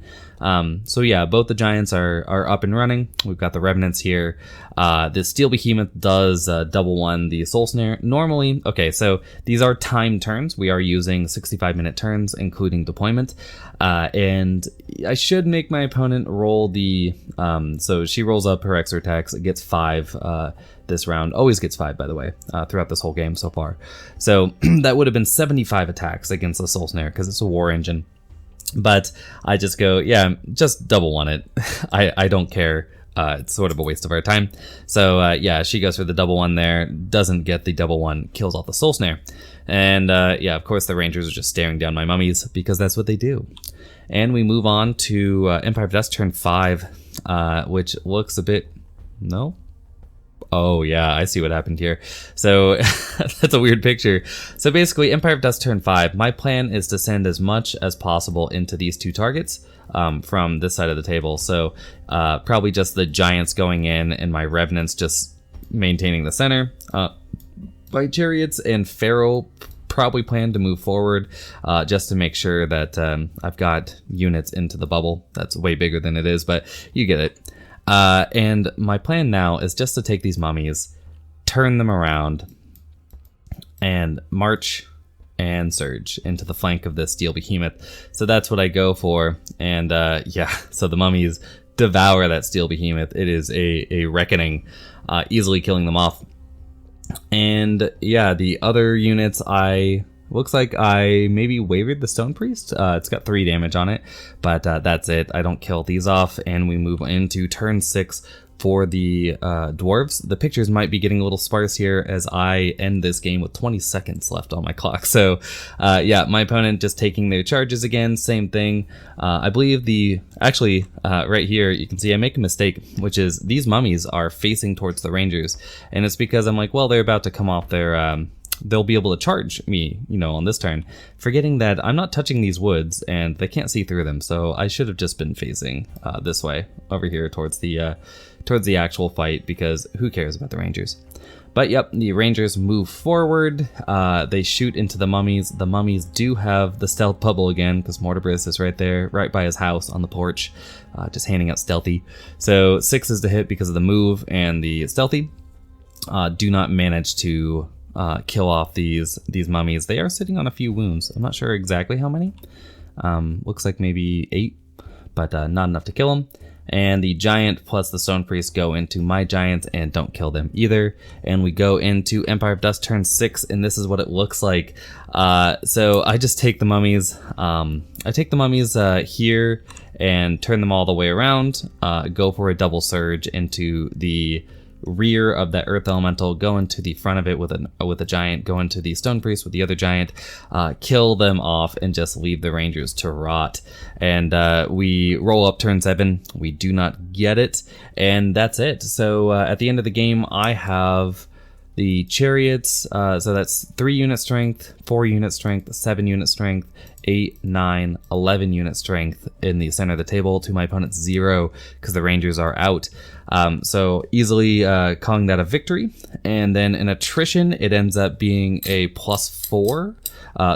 So yeah, both the giants are up and running. We've got the Revenants here. The Steel Behemoth does double one the Soul Snare. Normally, okay, so these are timed turns. We are using 65-minute turns, including deployment. And I should make my opponent roll the... so she rolls up her extra attacks. It gets 5 this round. Always gets 5, by the way, throughout this whole game so far. So that would have been 75 attacks against the Soul Snare because it's a war engine. But I just go, yeah, just double one it. I don't care. It's sort of a waste of our time. So yeah, she goes for the double one there, doesn't get the double one, kills off the Soul Snare. And yeah, of course the Rangers are just staring down my mummies because that's what they do. And we move on to Empire of Dust turn 5, which looks a bit... No? Oh yeah, I see what happened here. So that's a weird picture. So basically, Empire of Dust turn 5, my plan is to send as much as possible into these 2 targets from this side of the table. So probably just the giants going in and my Revenants just maintaining the center. My chariots and Pharaoh probably plan to move forward just to make sure that I've got units into the bubble. That's way bigger than it is, but you get it. And my plan now is just to take these mummies, turn them around, and march and surge into the flank of this Steel Behemoth. So that's what I go for. And yeah, so the mummies devour that Steel Behemoth. It is a reckoning, easily killing them off. And yeah, the other units, looks like I maybe wavered the Stone Priest. It's got 3 damage on it, but that's it. I don't kill these off, and we move into turn 6 for the Dwarves. The pictures might be getting a little sparse here as I end this game with 20 seconds left on my clock. So yeah, my opponent just taking their charges again, same thing. I believe actually right here, you can see I make a mistake, which is these mummies are facing towards the Rangers, and it's because I'm like, well, they're about to come off their they'll be able to charge me, on this turn, forgetting that I'm not touching these woods and they can't see through them. So I should have just been facing this way over here towards the actual fight, because who cares about the Rangers? But yep, the Rangers move forward. They shoot into the mummies. The mummies do have the stealth bubble again, because Mortibrus is right there, right by his house on the porch, just handing out stealthy. So 6 is to hit because of the move, and the stealthy do not manage to kill off these mummies. They are sitting on a few wounds. I'm not sure exactly how many. Looks like maybe 8, but not enough to kill them. And the giant plus the stone priest go into my giant and don't kill them either. And we go into Empire of Dust turn 6, and this is what it looks like. So I just take the mummies. I take the mummies here and turn them all the way around. Go for a double surge into the rear of that earth elemental, go into the front of it with a giant, go into the stone priest with the other giant, kill them off, and just leave the Rangers to rot. And we roll up turn 7. We do not get it, and that's it. So at the end of the game, I have the chariots, so that's 3 unit strength, 4 unit strength, 7 unit strength, 8, 9, 11 unit strength in the center of the table to my opponent's 0, because the Rangers are out. So easily calling that a victory. And then in attrition, it ends up being a +4.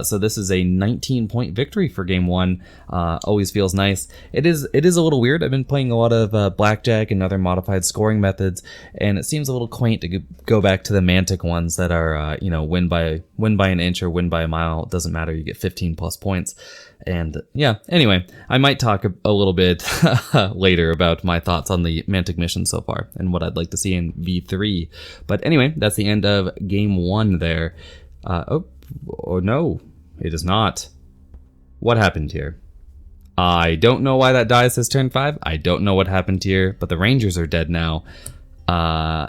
So this is a 19-point victory for game 1. Always feels nice. It is a little weird. I've been playing a lot of blackjack and other modified scoring methods, and it seems a little quaint to go back to the Mantic ones that are win by an inch or win by a mile. It doesn't matter. You get 15 plus points. And yeah, anyway, I might talk a little bit later about my thoughts on the Mantic mission so far and what I'd like to see in V3. But anyway, that's the end of game 1 there. Oh no, it is not. What happened here? I don't know why that die says turn 5. I don't know what happened here, but the Rangers are dead now.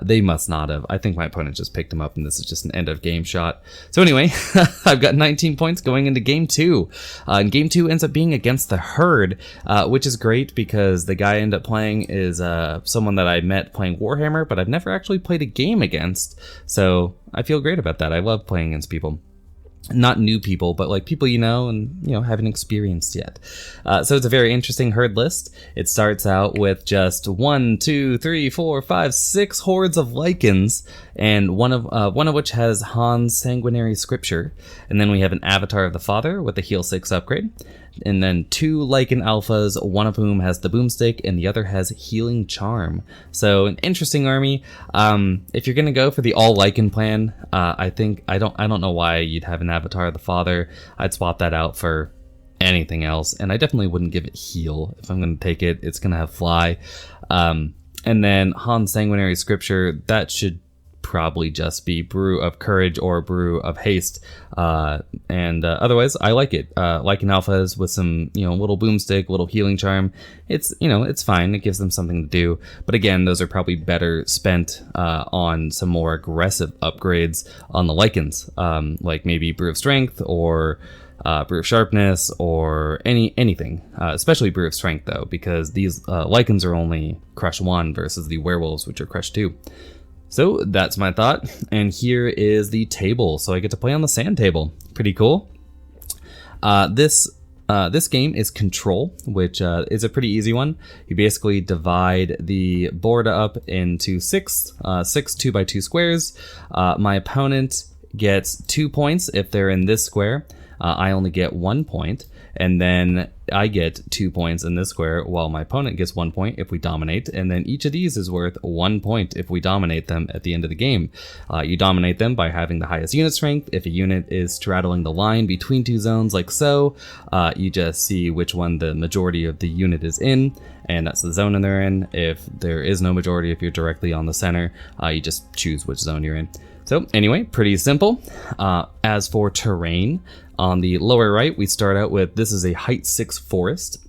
They must not have. I think my opponent just picked him up, and this is just an end of game shot. So anyway, I've got 19 points going into game 2. And game 2 ends up being against the Herd, which is great because the guy I end up playing is someone that I met playing Warhammer, but I've never actually played a game against. So I feel great about that. I love playing against people. Not new people, but like people and haven't experienced yet. So it's a very interesting herd list. It starts out with just 1, 2, 3, 4, 5, 6 hordes of Lycans, and one of which has Han's Sanguinary Scripture. And then we have an Avatar of the Father with the Heal 6 upgrade. And then 2 Lycan Alphas, one of whom has the Boomstick and the other has Healing Charm. So an interesting army. If you're gonna go for the all Lycan plan, I don't know why you'd have an Avatar of the Father. I'd swap that out for anything else, and I definitely wouldn't give it Heal. If I'm gonna take it, it's gonna have Fly. And then Han's Sanguinary Scripture, that should probably just be Brew of Courage or Brew of Haste, and otherwise I like it. Lycan Alphas with some little Boomstick, little Healing Charm, it's it's fine. It gives them something to do, but again, those are probably better spent on some more aggressive upgrades on the Lycans, like maybe Brew of Strength or Brew of Sharpness or anything, especially Brew of Strength though, because these Lycans are only Crush 1 versus the Werewolves, which are Crush 2. So that's my thought, and here is the table. So I get to play on the sand table. Pretty cool. This game is Control, which is a pretty easy one. You basically divide the board up into 6 2x2 squares. My opponent gets 2 points if they're in this square. I only get 1 point, and then I get 2 points in this square, while my opponent gets 1 point if we dominate, and then each of these is worth 1 point if we dominate them at the end of the game. You dominate them by having the highest unit strength. If a unit is straddling the line between 2 zones like so, you just see which one the majority of the unit is in, and that's the zone they're in. If there is no majority, if you're directly on the center, you just choose which zone you're in. So anyway, pretty simple. As for terrain, on the lower right, we start out with, this is a height 6 forest.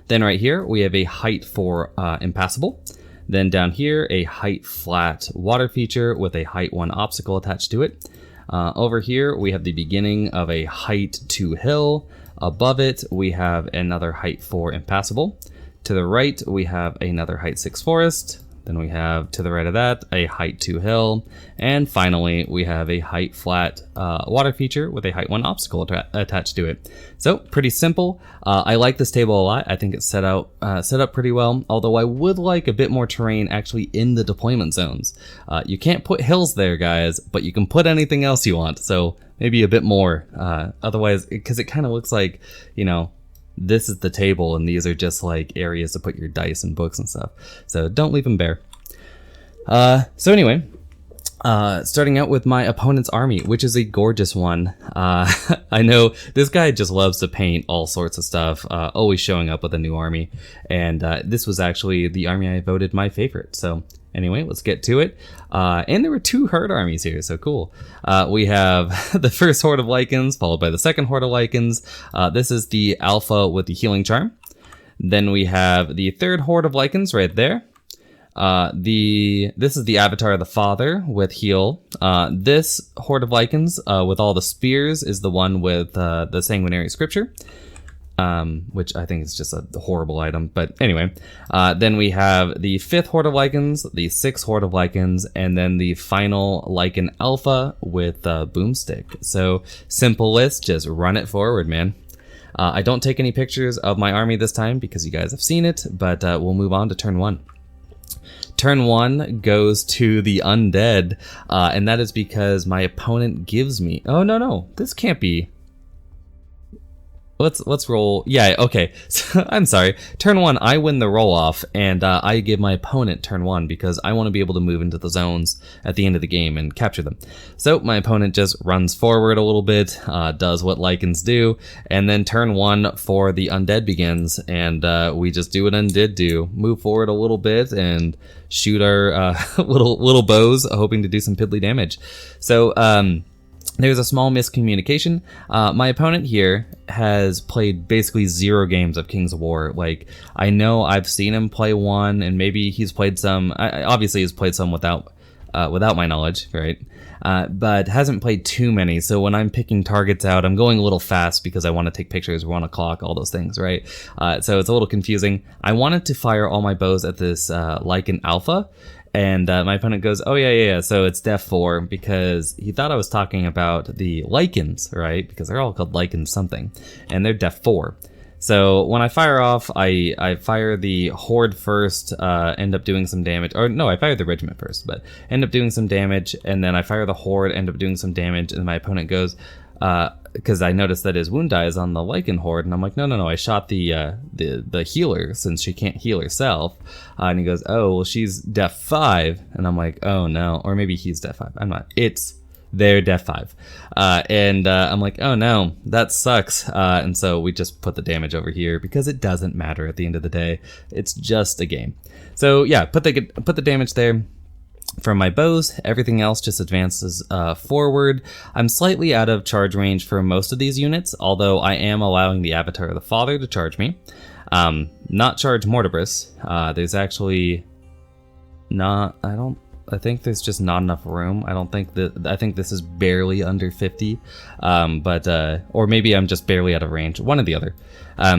Then right here, we have a height 4 impassable. Then down here, a height flat water feature with a height 1 obstacle attached to it. Over here, we have the beginning of a height 2 hill. Above it, we have another height 4 impassable. To the right, we have another height 6 forest. Then we have to the right of that a height 2 hill, and finally we have a height flat water feature with a height 1 obstacle attached to it. So pretty simple. I like this table a lot. I think it's set up pretty well, although I would like a bit more terrain actually in the deployment zones. You can't put hills there, guys, but you can put anything else you want, so maybe a bit more. Otherwise, because it kind of looks like, you know, this is the table and these are just like areas to put your dice and books and stuff. So don't leave them bare. So anyway, starting out with my opponent's army, which is a gorgeous one. I know this guy just loves to paint all sorts of stuff, always showing up with a new army. And this was actually the army I voted my favorite. So anyway, let's get to it. And there were 2 herd armies here, so cool. We have the first horde of Lycans, followed by the second horde of Lycans. This is the alpha with the healing charm. Then we have the third horde of Lycans right there. This is the avatar of the father with heal. This horde of Lycans with all the spears is the one with the sanguinary scripture. Which I think is just a horrible item. But anyway, then we have the 5th horde of Lycans, the 6th horde of Lycans, and then the final Lycan alpha with boomstick. So simple list, just run it forward, man. I don't take any pictures of my army this time because you guys have seen it, but we'll move on to turn 1. Turn 1 goes to the undead, and that is because my opponent gives me... Oh, no, this can't be... Let's roll. Yeah, okay. So, I'm sorry. Turn 1, I win the roll off, and I give my opponent turn 1 because I want to be able to move into the zones at the end of the game and capture them. So my opponent just runs forward a little bit, does what Lycans do, and then turn 1 for the undead begins, and we just do what undead do. Move forward a little bit and shoot our little bows, hoping to do some piddly damage. So, there's a small miscommunication. My opponent here has played basically 0 games of Kings of War. Like, I know I've seen him play one, and maybe he's played some. Obviously, he's played some without my knowledge, right? But hasn't played too many. So when I'm picking targets out, I'm going a little fast because I want to take pictures, 1 o'clock, all those things, right? So it's a little confusing. I wanted to fire all my bows at this Lycan Alpha. And my opponent goes, oh, yeah, so it's Def 4, because he thought I was talking about the Lycans, right? Because they're all called Lycans something, and they're Def 4. So when I fire off, I fire the Horde first, end up doing some damage. Or no, I fire the Regiment first, but end up doing some damage, and then I fire the Horde, end up doing some damage, and my opponent goes... because I noticed that his wound die is on the Lycan horde, and I'm like, no, I shot the healer since she can't heal herself. And he goes, oh, well, she's Def 5, and I'm like, oh no, or maybe he's Def 5. I'm not. It's their Def 5, and I'm like, oh no, that sucks. And so we just put the damage over here because it doesn't matter at the end of the day. It's just a game. So yeah, put the damage there. For my bows, everything else just advances forward. I'm slightly out of charge range for most of these units, although I am allowing the Avatar of the Father to charge me. Not charge Mortibus. There's actually not... I think there's just not enough room. I think this is barely under 50. Or maybe I'm just barely out of range. One or the other.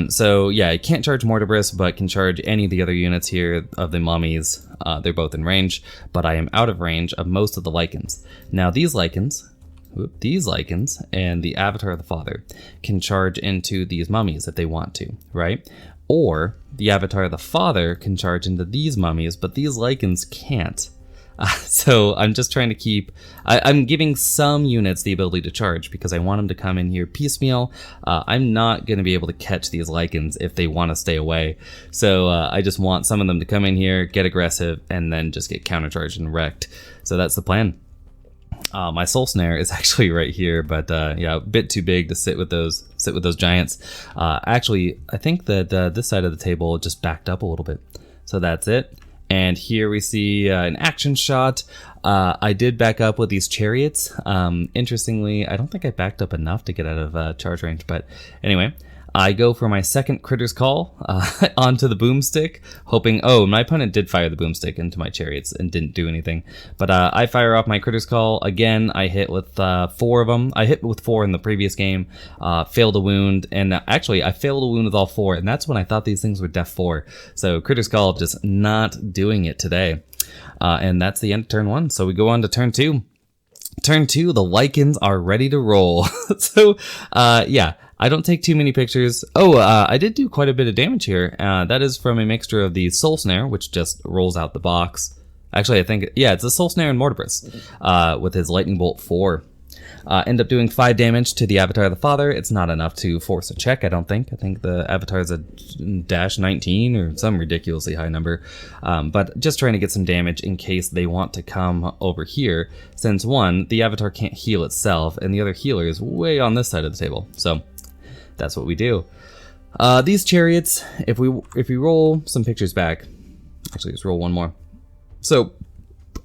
So yeah, I can't charge Mortibus, but can charge any of the other units here of the mummies. They're both in range, but I am out of range of most of the Lycans. Now these Lycans and the Avatar of the Father can charge into these mummies if they want to, right? Or the Avatar of the Father can charge into these mummies, but these Lycans can't. So I'm just trying to keep... I'm giving some units the ability to charge because I want them to come in here piecemeal. I'm not going to be able to catch these Lycans if they want to stay away. So I just want some of them to come in here, get aggressive, and then just get countercharged and wrecked. So that's the plan. My Soul Snare is actually right here, but yeah, a bit too big to sit with those giants. Actually, I think that this side of the table just backed up a little bit. So that's it. And here we see an action shot. I did back up with these chariots. Interestingly, I don't think I backed up enough to get out of charge range. But anyway, I go for my second Critter's Call onto the boomstick, hoping... Oh, my opponent did fire the boomstick into my chariots and didn't do anything. But I fire off my Critter's Call. Again, I hit with 4 of them. I hit with 4 in the previous game, failed a wound, and actually I failed a wound with all 4, and that's when I thought these things were def 4. So Critter's Call just not doing it today. And that's the end of turn 1. So we go on to turn 2. Turn 2, the Lycans are ready to roll. So, yeah, I don't take too many pictures. Oh, I did do quite a bit of damage here. That is from a mixture of the Soul Snare, which just rolls out the box. Actually, I think, yeah, it's a Soul Snare and Mortibrus with his Lightning Bolt 4. End up doing 5 damage to the Avatar of the Father. It's not enough to force a check, I don't think. I think the Avatar is a -19 or some ridiculously high number. But just trying to get some damage in case they want to come over here. Since one, the Avatar can't heal itself, and the other healer is way on this side of the table. So that's what we do. These chariots, if we roll some pictures back, actually let's roll one more. So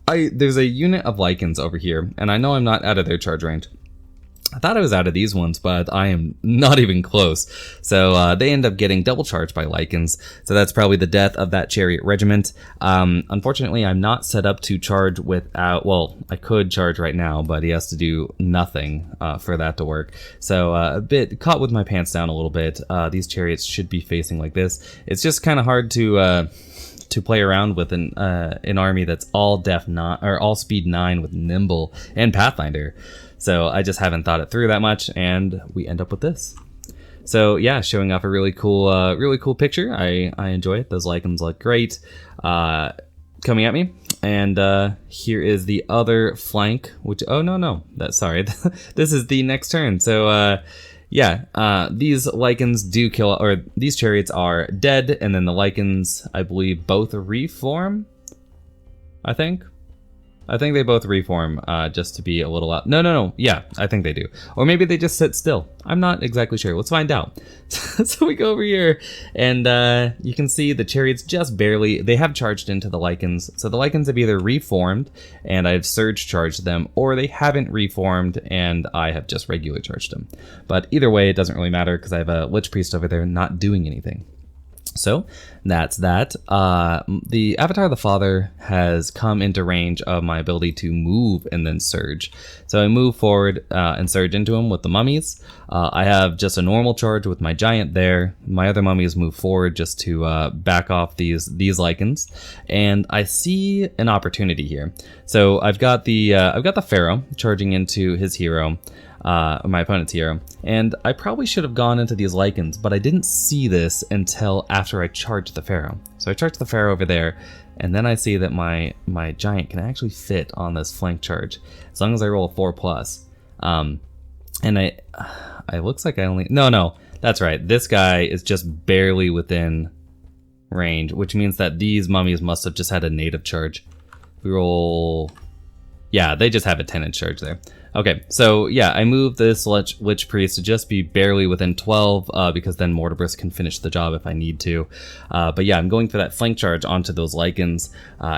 there's a unit of Lycans over here, and I know I'm not out of their charge range. I thought I was out of these ones, but I am not even close. So they end up getting double charged by Lycans, so that's probably the death of that chariot regiment. Unfortunately, I'm not set up to charge without... Well, I could charge right now, but he has to do nothing for that to work. So a bit caught with my pants down a little bit. These chariots should be facing like this. It's just kind of hard to play around with an army that's all def 9 or all speed 9 with nimble and pathfinder. So I just haven't thought it through that much, and we end up with this. So yeah, showing off a really cool picture. I enjoy it. Those Lycans look great coming at me. And here is the other flank, which sorry, this is the next turn. So yeah, these Lycans do kill, or these chariots are dead, and then the Lycans, I believe, both reform. I think they both reform, just to be a little out. No. Yeah, I think they do. Or maybe they just sit still. I'm not exactly sure. Let's find out. So we go over here, and you can see the chariots just barely, they have charged into the Lycans. So the Lycans have either reformed, and I've surge charged them, or they haven't reformed, and I have just regular charged them. But either way, it doesn't really matter, because I have a Lich Priest over there not doing anything. So that's that. The Avatar of the Father has come into range of my ability to move and then surge. So I move forward and surge into him with the mummies. I have just a normal charge with my giant there. My other mummies move forward just to back off these Lycans, and I see an opportunity here. So I've got the Pharaoh charging into his hero. My opponent's hero, and I probably should have gone into these Lycans, but I didn't see this until after I charged the Pharaoh. So I charged the Pharaoh over there, and then I see that my giant can actually fit on this flank charge as long as I roll a 4+. And it looks like I only... No, that's right. This guy is just barely within range, which means that these mummies must have just had a native charge. We roll... Yeah, they just have a 10-inch charge there. Okay, so yeah, I moved this Lich Priest to just be barely within 12, because then Mortibrus can finish the job if I need to. But yeah, I'm going for that flank charge onto those Lycans.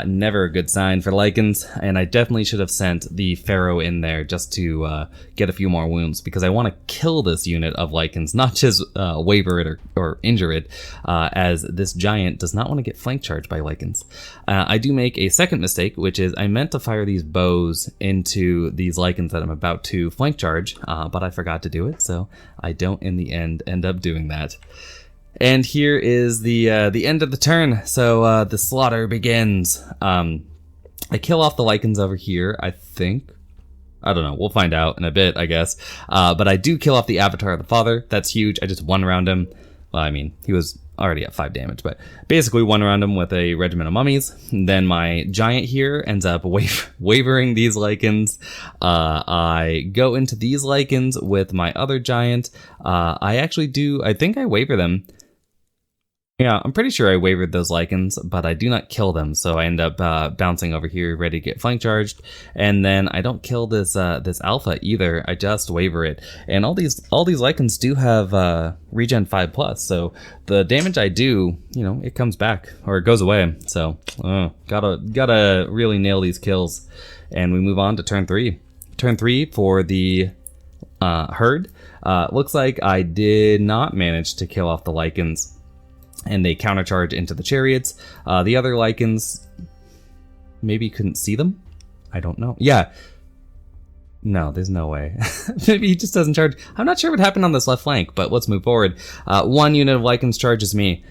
Never a good sign for Lycans, and I definitely should have sent the Pharaoh in there just to get a few more wounds, because I want to kill this unit of Lycans, not just waver it or injure it, as this giant does not want to get flank charged by Lycans. I do make a second mistake, which is I meant to fire these bows into these Lycans that I'm about to flank charge, but I forgot to do it, so I don't in the end up doing that. And here is the end of the turn, so the slaughter begins. I kill off the Lycans over here, I think. I don't know, we'll find out in a bit, I guess. But I do kill off the Avatar of the Father. That's huge. I just one round him. Well, I mean, he was already at 5 damage, but basically one around him with a regiment of mummies. And then my giant here ends up wavering these Lycans. I go into these Lycans with my other giant. I think I waver them. Yeah, I'm pretty sure I wavered those Lycans, but I do not kill them, so I end up bouncing over here, ready to get flank charged, and then I don't kill this alpha either. I just waver it, and all these Lycans do have regen 5+, so the damage I do, it comes back or it goes away. So gotta really nail these kills, and we move on to turn 3. Turn 3 for the herd. Looks like I did not manage to kill off the Lycans, and they countercharge into the chariots. The other Lycans maybe couldn't see them. I don't know. Yeah. No, there's no way. Maybe he just doesn't charge. I'm not sure what happened on this left flank, but let's move forward. One unit of Lycans charges me.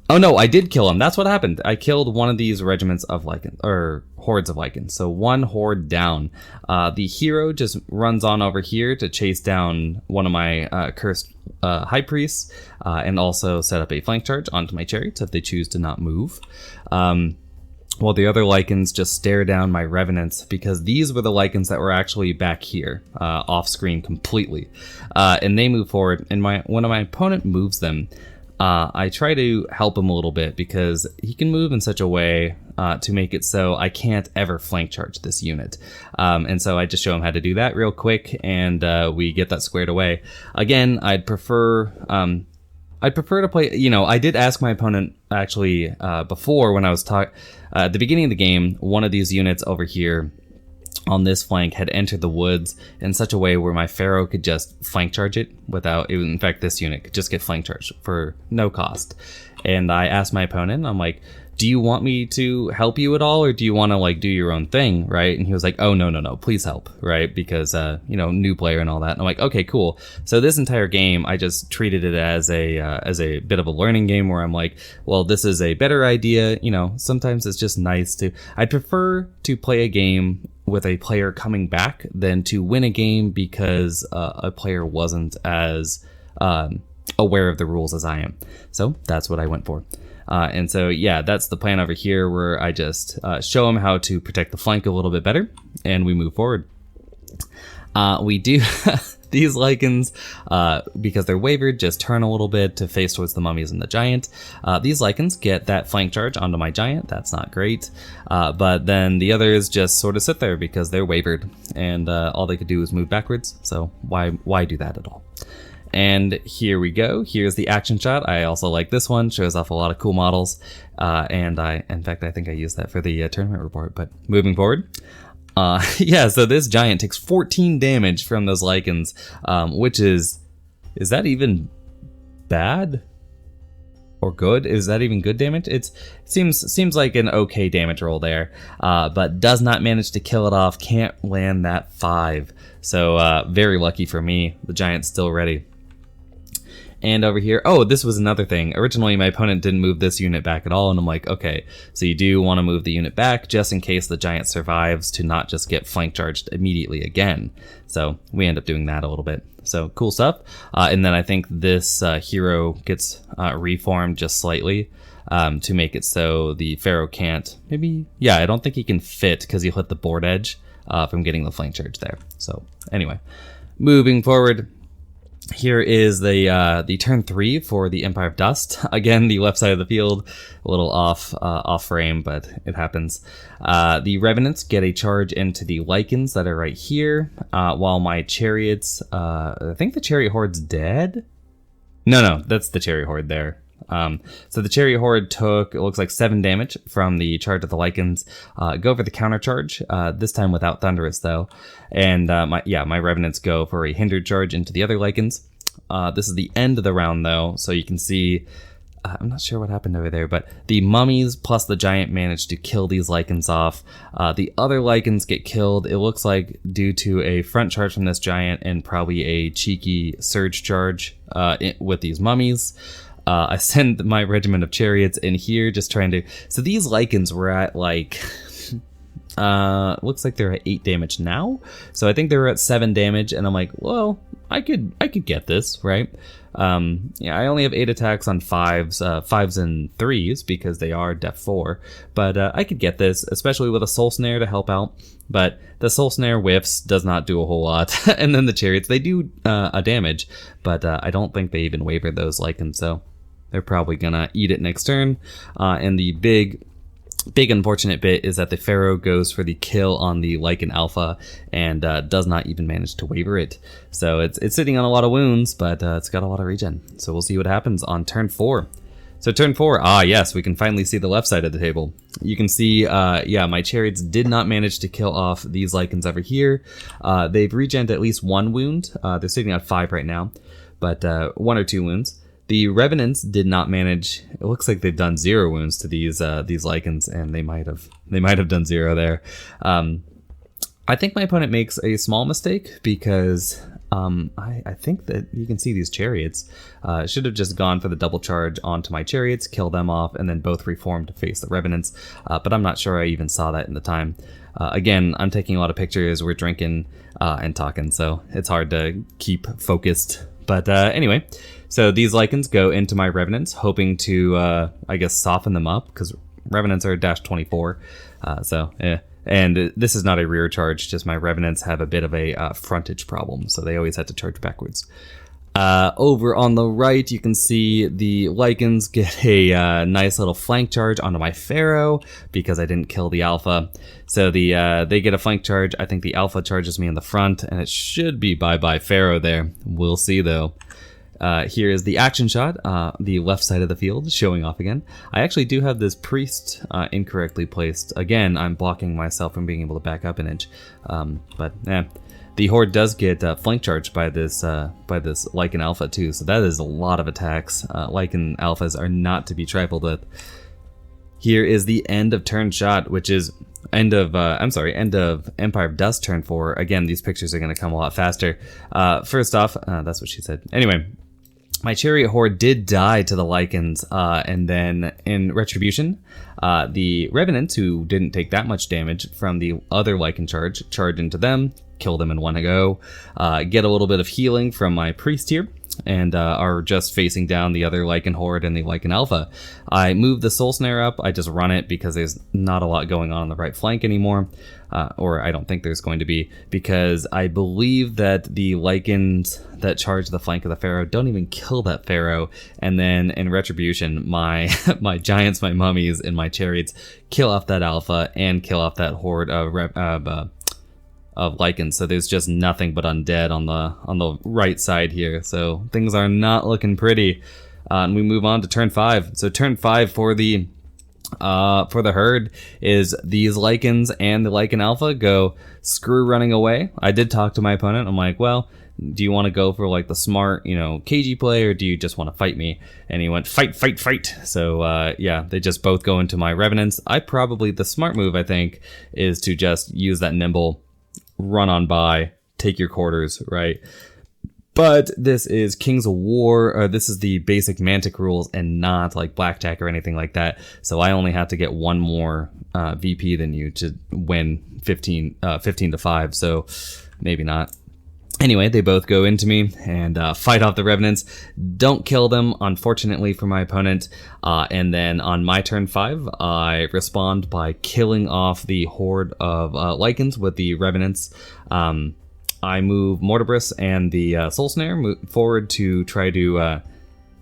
Oh no, I did kill him. That's what happened. I killed one of these regiments of Lycans, or hordes of Lycans. So one horde down. The hero just runs on over here to chase down one of my cursed high priests, and also set up a flank charge onto my chariots if they choose to not move. While the other Lycans just stare down my revenants, because these were the Lycans that were actually back here, off screen completely. And they move forward, and when my opponent moves them, I try to help him a little bit because he can move in such a way to make it so I can't ever flank charge this unit. And so I just show him how to do that real quick, and we get that squared away. Again, I'd prefer to play, I did ask my opponent actually before when I was at the beginning of the game, one of these units over here on this flank had entered the woods in such a way where my Pharaoh could just flank charge it without, in fact, this unit could just get flank charged for no cost. And I asked my opponent, I'm like, do you want me to help you at all, or do you want to like do your own thing, right? And he was like, oh, no, please help, right? Because, new player and all that. And I'm like, okay, cool. So this entire game, I just treated it as a bit of a learning game where I'm like, well, this is a better idea. Sometimes it's just nice I'd prefer to play a game with a player coming back than to win a game because a player wasn't as aware of the rules as I am. So that's what I went for. And so, yeah, that's the plan over here where I just show them how to protect the flank a little bit better, and we move forward. We do these Lycans, because they're wavered, just turn a little bit to face towards the mummies and the giant. These Lycans get that flank charge onto my giant. That's not great. But then the others just sort of sit there because they're wavered, and all they could do is move backwards. So why do that at all? And here we go. Here's the action shot. I also like this one. Shows off a lot of cool models. And in fact, I think I used that for the tournament report. But moving forward. So this giant takes 14 damage from those Lycans, which is that even bad? Or good? Is that even good damage? It seems like an okay damage roll there, but does not manage to kill it off. Can't land that 5. So very lucky for me. The giant's still ready. And over here, oh, this was another thing. Originally, my opponent didn't move this unit back at all, and I'm like, okay, so you do want to move the unit back just in case the giant survives to not just get flank charged immediately again. So we end up doing that a little bit. So cool stuff. And then I think this hero gets reformed just slightly to make it so the Pharaoh can't, I don't think he can fit because he'll hit the board edge from getting the flank charge there. So anyway, moving forward. Here is the turn 3 for the Empire of Dust. Again, the left side of the field, a little off frame, but it happens. The Revenants get a charge into the Lycans that are right here, while my chariots, I think the chariot horde's dead? No, that's the chariot horde there. So the chariot horde took, it looks like 7 damage from the charge of the Lycans. Go for the counter charge, this time without Thunderous though. And my Revenants go for a hindered charge into the other Lycans. This is the end of the round though, so you can see, I'm not sure what happened over there, but the mummies plus the giant managed to kill these Lycans off. The other Lycans get killed, it looks like, due to a front charge from this giant and probably a cheeky surge charge with these mummies. I send my regiment of chariots in here just trying to... So these Lycans were at like... looks like they're at 8 damage now. So I think they were at 7 damage, and I'm like, well, I could get this, right? I only have 8 attacks on 5s and 3s because they are def 4. But I could get this, especially with a soul snare to help out. But the soul snare whiffs, does not do a whole lot. And then the chariots, they do a damage, but I don't think they even wavered those Lycans, so they're probably gonna eat it next turn. And the big unfortunate bit is that the Pharaoh goes for the kill on the Lycan Alpha and does not even manage to waver it. So it's sitting on a lot of wounds, but it's got a lot of regen. So we'll see what happens on turn 4. So turn 4, yes, we can finally see the left side of the table. You can see, yeah, my chariots did not manage to kill off these Lycans over here. They've regened at least 1 wound. They're sitting at 5 right now, but 1 or 2 wounds. The Revenants did not manage. It looks like they've done 0 wounds to these Lycans, and they might have done 0 there. I think my opponent makes a small mistake because I think that you can see these chariots. Should have just gone for the double charge onto my chariots, kill them off, and then both reform to face the Revenants. But I'm not sure I even saw that in the time. Again, I'm taking a lot of pictures, we're drinking and talking, so it's hard to keep focused. But anyway, so these Lycans go into my Revenants, hoping to, I guess, soften them up, because Revenants are -24, so yeah. And this is not a rear charge, just my Revenants have a bit of a frontage problem, so they always had to charge backwards. Over on the right, you can see the Lycans get a nice little flank charge onto my Pharaoh, because I didn't kill the Alpha. So they get a flank charge. I think the Alpha charges me in the front, and it should be bye-bye Pharaoh there. We'll see, though. Here is the action shot, the left side of the field, showing off again. I actually do have this priest incorrectly placed. Again, I'm blocking myself from being able to back up an inch. But yeah, the Horde does get flank charged by this Lycan Alpha too, so that is a lot of attacks. Lycan Alphas are not to be trifled with. Here is the end of turn shot, which is end of Empire of Dust turn 4. Again, these pictures are going to come a lot faster. First off, that's what she said. Anyway, my chariot horde did die to the Lycans, and then in retribution, the Revenants, who didn't take that much damage from the other Lycan charge into them, kill them in one go, get a little bit of healing from my priest here, and are just facing down the other Lycan Horde and the Lycan Alpha. I move the Soul Snare up. I just run it because there's not a lot going on the right flank anymore. Or I don't think there's going to be, because I believe that the Lycans that charge the flank of the Pharaoh don't even kill that Pharaoh. And then in retribution, my giants, my mummies, and my chariots kill off that Alpha and kill off that horde of Lycans. So there's just nothing but undead on the right side here. So things are not looking pretty. And we move on to turn 5. So turn 5 for the herd is these Lycans and the Lycan Alpha go screw running away. I did talk to my opponent. I'm like, well, do you want to go for like the smart, cagey play, or do you just want to fight me? And he went, fight, fight, fight. So yeah, they just both go into my Revenants. The smart move, I think, is to just use that nimble, run on by, take your quarters, right? But this is Kings of War, this is the basic Mantic rules and not like Blackjack or anything like that. So I only have to get one more VP than you to win 15 to 5, so maybe not. Anyway, they both go into me and fight off the Revenants. Don't kill them, unfortunately for my opponent. And then on my turn 5, I respond by killing off the horde of Lycans with the Revenants. I move Mortibus and the Soul Snare forward to try to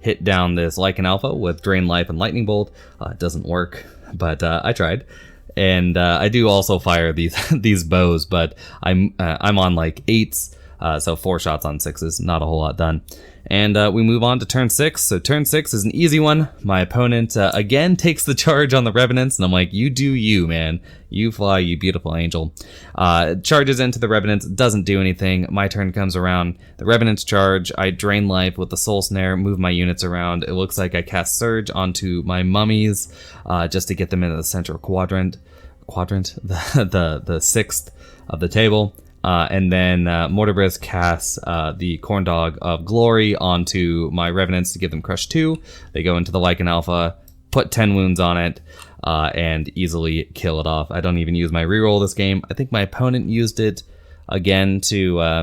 hit down this Lycan Alpha with Drain Life and Lightning Bolt. It doesn't work, but I tried. And I do also fire these bows, but I'm on like 8s. So 4 shots on 6s, not a whole lot done. And we move on to turn 6. So turn 6 is an easy one. My opponent, again, takes the charge on the Revenants, and I'm like, you do you, man. You fly, you beautiful angel. Charges into the Revenants, doesn't do anything. My turn comes around. The Revenants charge. I drain life with the Soul Snare, move my units around. It looks like I cast Surge onto my mummies, just to get them into the central quadrant, the 6th of the table. And then Mortibus casts the Corn Dog of Glory onto my Revenants to give them Crush 2. They go into the Lycan Alpha, put 10 wounds on it, and easily kill it off. I don't even use my reroll this game. I think my opponent used it again to, I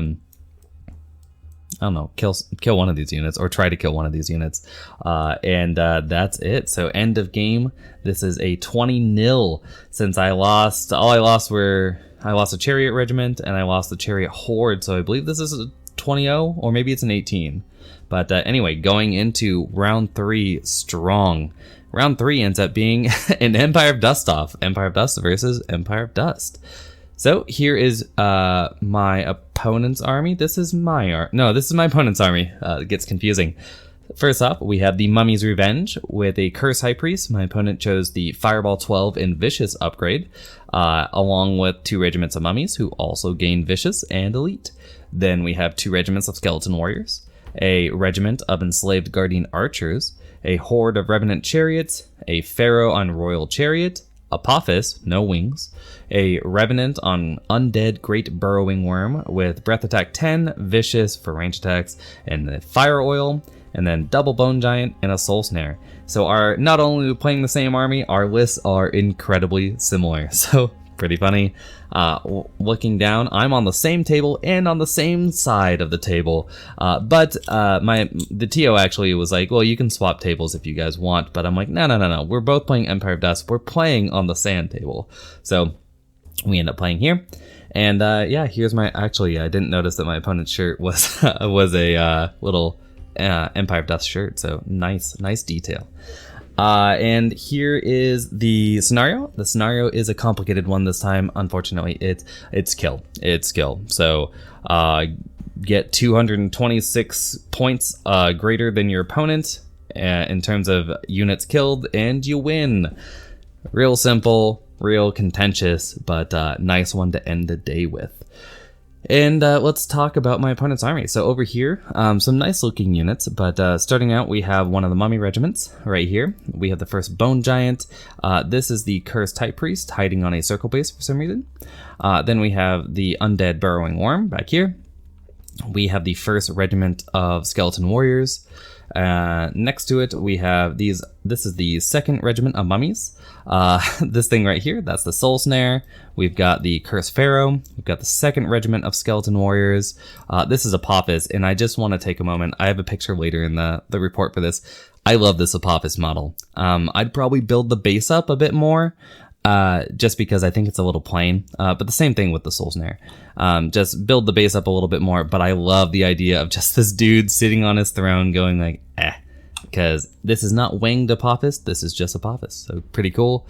don't know, kill one of these units, or try to kill one of these units. And that's it. So end of game. This is a 20-0 since I lost. All I lost a Chariot Regiment, and I lost the Chariot Horde, so I believe this is a 20-0, or maybe it's an 18. But anyway, going into round 3 strong. Round 3 ends up being an Empire of Dust off. Empire of Dust versus Empire of Dust. So here is my opponent's army. This is my opponent's army. It gets confusing. first off, we have the Mummy's Revenge with a Curse High Priest. My opponent chose the Fireball 12 and Vicious upgrade, along with 2 regiments of mummies who also gain Vicious and Elite. Then we have 2 regiments of Skeleton Warriors, a regiment of Enslaved Guardian Archers, a horde of Revenant Chariots, a Pharaoh on Royal Chariot, Apophis, no wings, a Revenant on Undead Great Burrowing Worm with Breath Attack 10, Vicious for range attacks, and the Fire Oil, and then Double Bone Giant and a Soul Snare. So not only are we playing the same army, our lists are incredibly similar. So pretty funny. Looking down, I'm on the same table and on the same side of the table, but the TO actually was like, well, you can swap tables if you guys want, but I'm like, no, we're both playing Empire of Dust, we're playing on the sand table. So we end up playing here, and yeah, here's actually I didn't notice that my opponent's shirt was was a little Empire of Dust shirt, so nice detail. And here is the scenario. The scenario is a complicated one this time. Unfortunately, it's kill. So get 226 points greater than your opponent in terms of units killed, and you win. Real simple, real contentious, but nice one to end the day with. And let's talk about my opponent's army. So over here, some nice looking units, but starting out, we have one of the mummy regiments right here. We have the first Bone Giant. This is the Cursed High Priest hiding on a circle base for some reason. Then we have the Undead Burrowing Worm back here. We have the first regiment of Skeleton Warriors. Next to it, we have these. This is the second regiment of mummies. This thing right here, that's the Soul Snare. We've got the Cursed Pharaoh. We've got the second regiment of Skeleton Warriors. This is Apophis, and I just want to take a moment. I have a picture later in the report for this. I love this Apophis model. I'd probably build the base up a bit more, just because I think it's a little plain, but the same thing with the Soul Snare. Just build the base up a little bit more, but I love the idea of just this dude sitting on his throne going like, because this is not winged Apophis, this is just Apophis, so pretty cool.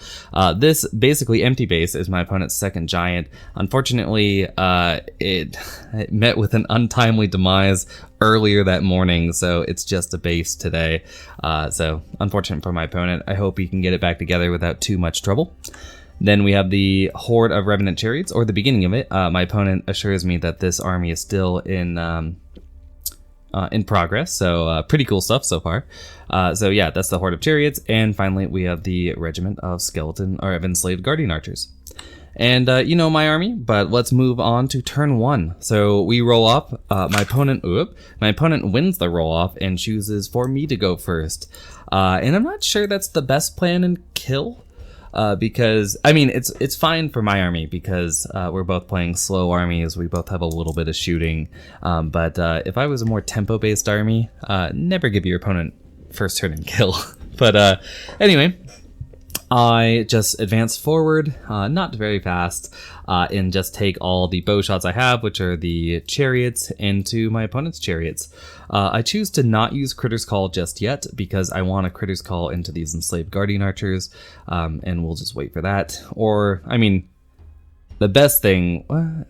This basically empty base is my opponent's second giant. Unfortunately, it met with an untimely demise earlier that morning, so it's just a base today. So unfortunate for my opponent. I hope he can get it back together without too much trouble. Then we have the horde of Revenant Chariots, or the beginning of it. My opponent assures me that this army is still in progress, so pretty cool stuff so far. So yeah, that's the horde of chariots, and finally we have the regiment of enslaved guardian archers. And you know my army, but let's move on to turn 1. So we roll up. My opponent wins the roll off and chooses for me to go first. And I'm not sure that's the best plan in kill. Because I mean it's fine for my army because we're both playing slow armies. We both have a little bit of shooting, but if I was a more tempo based army, never give your opponent first turn and kill. But anyway, I just advance forward, not very fast, and just take all the bow shots I have, which are the chariots, into my opponent's chariots. I choose to not use Critter's Call just yet because I want a Critter's Call into these enslaved guardian archers, and we'll just wait for that. Or, I mean, the best thing...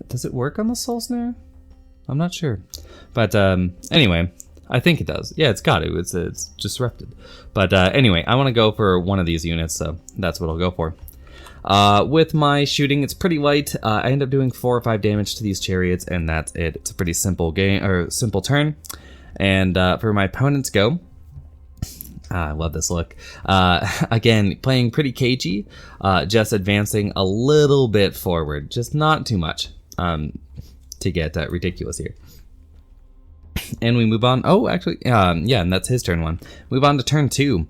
does it work on the Soul Snare? I'm not sure. But anyway, I think it does. Yeah, it's got it. It's disrupted. But anyway, I want to go for one of these units, so that's what I'll go for. With my shooting, it's pretty light. I end up doing 4 or 5 damage to these chariots, and that's it. It's a pretty simple game, or simple turn. And for my opponent's go, I love this look. Again, playing pretty cagey, just advancing a little bit forward, just not too much, to get ridiculous here. And we move on. Oh, actually, yeah, and that's his turn 1. Move on to turn 2.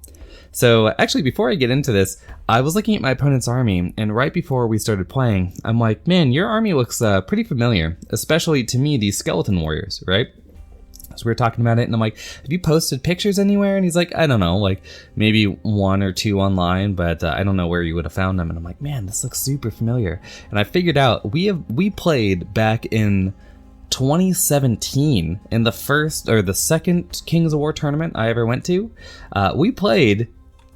So actually, before I get into this, I was looking at my opponent's army, and right before we started playing, I'm like, man, your army looks pretty familiar, especially to me, these skeleton warriors, right? So we were talking about it, and I'm like, have you posted pictures anywhere? And he's like, I don't know, like maybe 1 or 2 online, but I don't know where you would have found them. And I'm like, man, this looks super familiar. And I figured out we played back in 2017 in the second Kings of War tournament I ever went to. We played,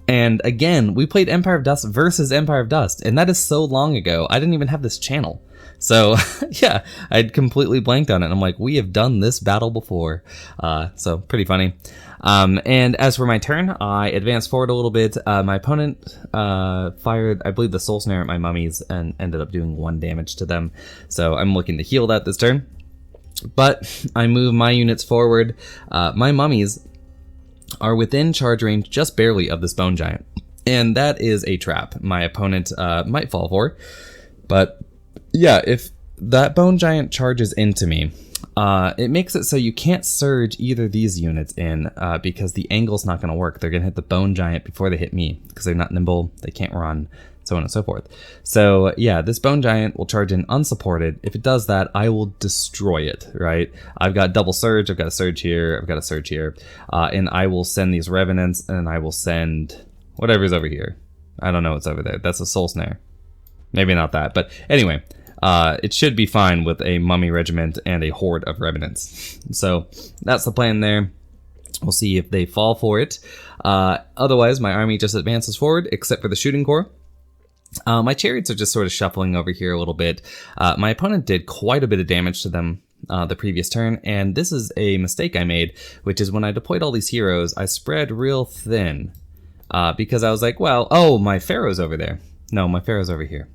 and again, we played Empire of Dust versus Empire of Dust, and that is so long ago. I didn't even have this channel. So yeah, I'd completely blanked on it. I'm like, we have done this battle before. So pretty funny. And as for my turn, I advanced forward a little bit. My opponent fired, I believe, the Soul Snare at my mummies and ended up doing 1 damage to them. So I'm looking to heal that this turn. But I move my units forward. My mummies are within charge range just barely of this Bone Giant. And that is a trap my opponent might fall for. But yeah, if that Bone Giant charges into me, it makes it so you can't surge either of these units in because the angle's not going to work. They're going to hit the Bone Giant before they hit me because they're not nimble, they can't run, so on and so forth. So yeah, this Bone Giant will charge in unsupported. If it does that, I will destroy it, right? I've got double surge, I've got a surge here, I've got a surge here, and I will send these Revenants, and I will send whatever's over here. I don't know what's over there. That's a Soul Snare. Maybe not that, but anyway. It should be fine with a mummy regiment and a horde of revenants. So that's the plan there. We'll see if they fall for it. Otherwise, my army just advances forward, except for the shooting corps. My chariots are just sort of shuffling over here a little bit. My opponent did quite a bit of damage to them the previous turn, and this is a mistake I made, which is when I deployed all these heroes, I spread real thin. Because I was like, well, oh, my Pharaoh's over there. No, my Pharaoh's over here.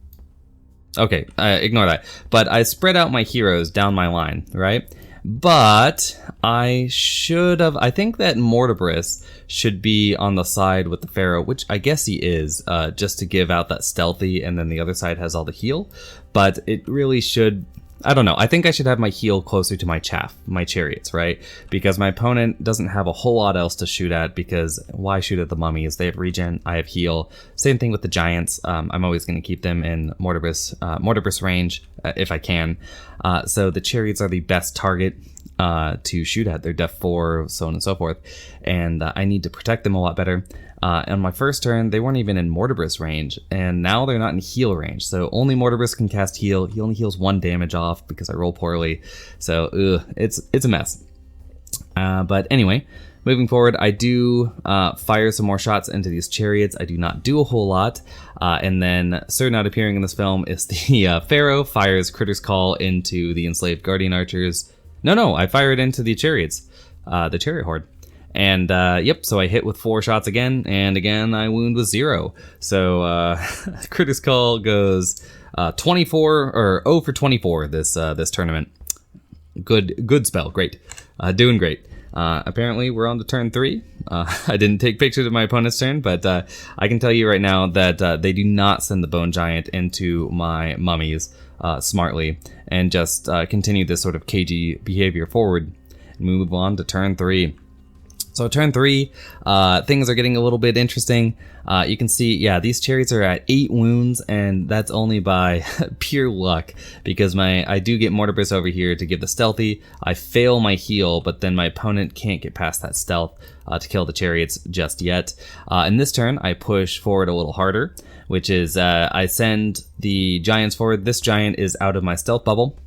Okay, ignore that. But I spread out my heroes down my line, right? But I should have... I think that Mortibrus should be on the side with the Pharaoh, which I guess he is, just to give out that stealthy, and then the other side has all the heal. But it really should... I don't know. I think I should have my heal closer to my chaff, my chariots, right? Because my opponent doesn't have a whole lot else to shoot at, because why shoot at the mummies? They have regen, I have heal. Same thing with the giants. I'm always going to keep them in Mortibrus range if I can. So the chariots are the best target to shoot at. They're def 4, so on and so forth. And I need to protect them a lot better. On my first turn, they weren't even in Mortibrus range, and now they're not in heal range, so only Mortibrus can cast heal. He only heals 1 damage off because I roll poorly, so it's a mess. But anyway, moving forward, I do fire some more shots into these chariots. I do not do a whole lot, and then Sir not appearing in this film is the Pharaoh fires Critter's Call into the enslaved Guardian Archers. No, I fire it into the chariots, the chariot horde. And, yep, so I hit with 4 shots again, and again I wound with 0. So, Critter's Call goes 24, or 0 for 24 this tournament. Good spell, great. Doing great. Apparently we're on to turn 3. I didn't take pictures of my opponent's turn, but I can tell you right now that they do not send the Bone Giant into my mummies smartly, and just continue this sort of cagey behavior forward, and move on to turn 3. So turn 3, things are getting a little bit interesting. You can see, yeah, these chariots are at 8 wounds, and that's only by pure luck, because I do get Mortibrus over here to give the stealthy. I fail my heal, but then my opponent can't get past that stealth to kill the chariots just yet. In this turn, I push forward a little harder, which is I send the giants forward. This giant is out of my stealth bubble.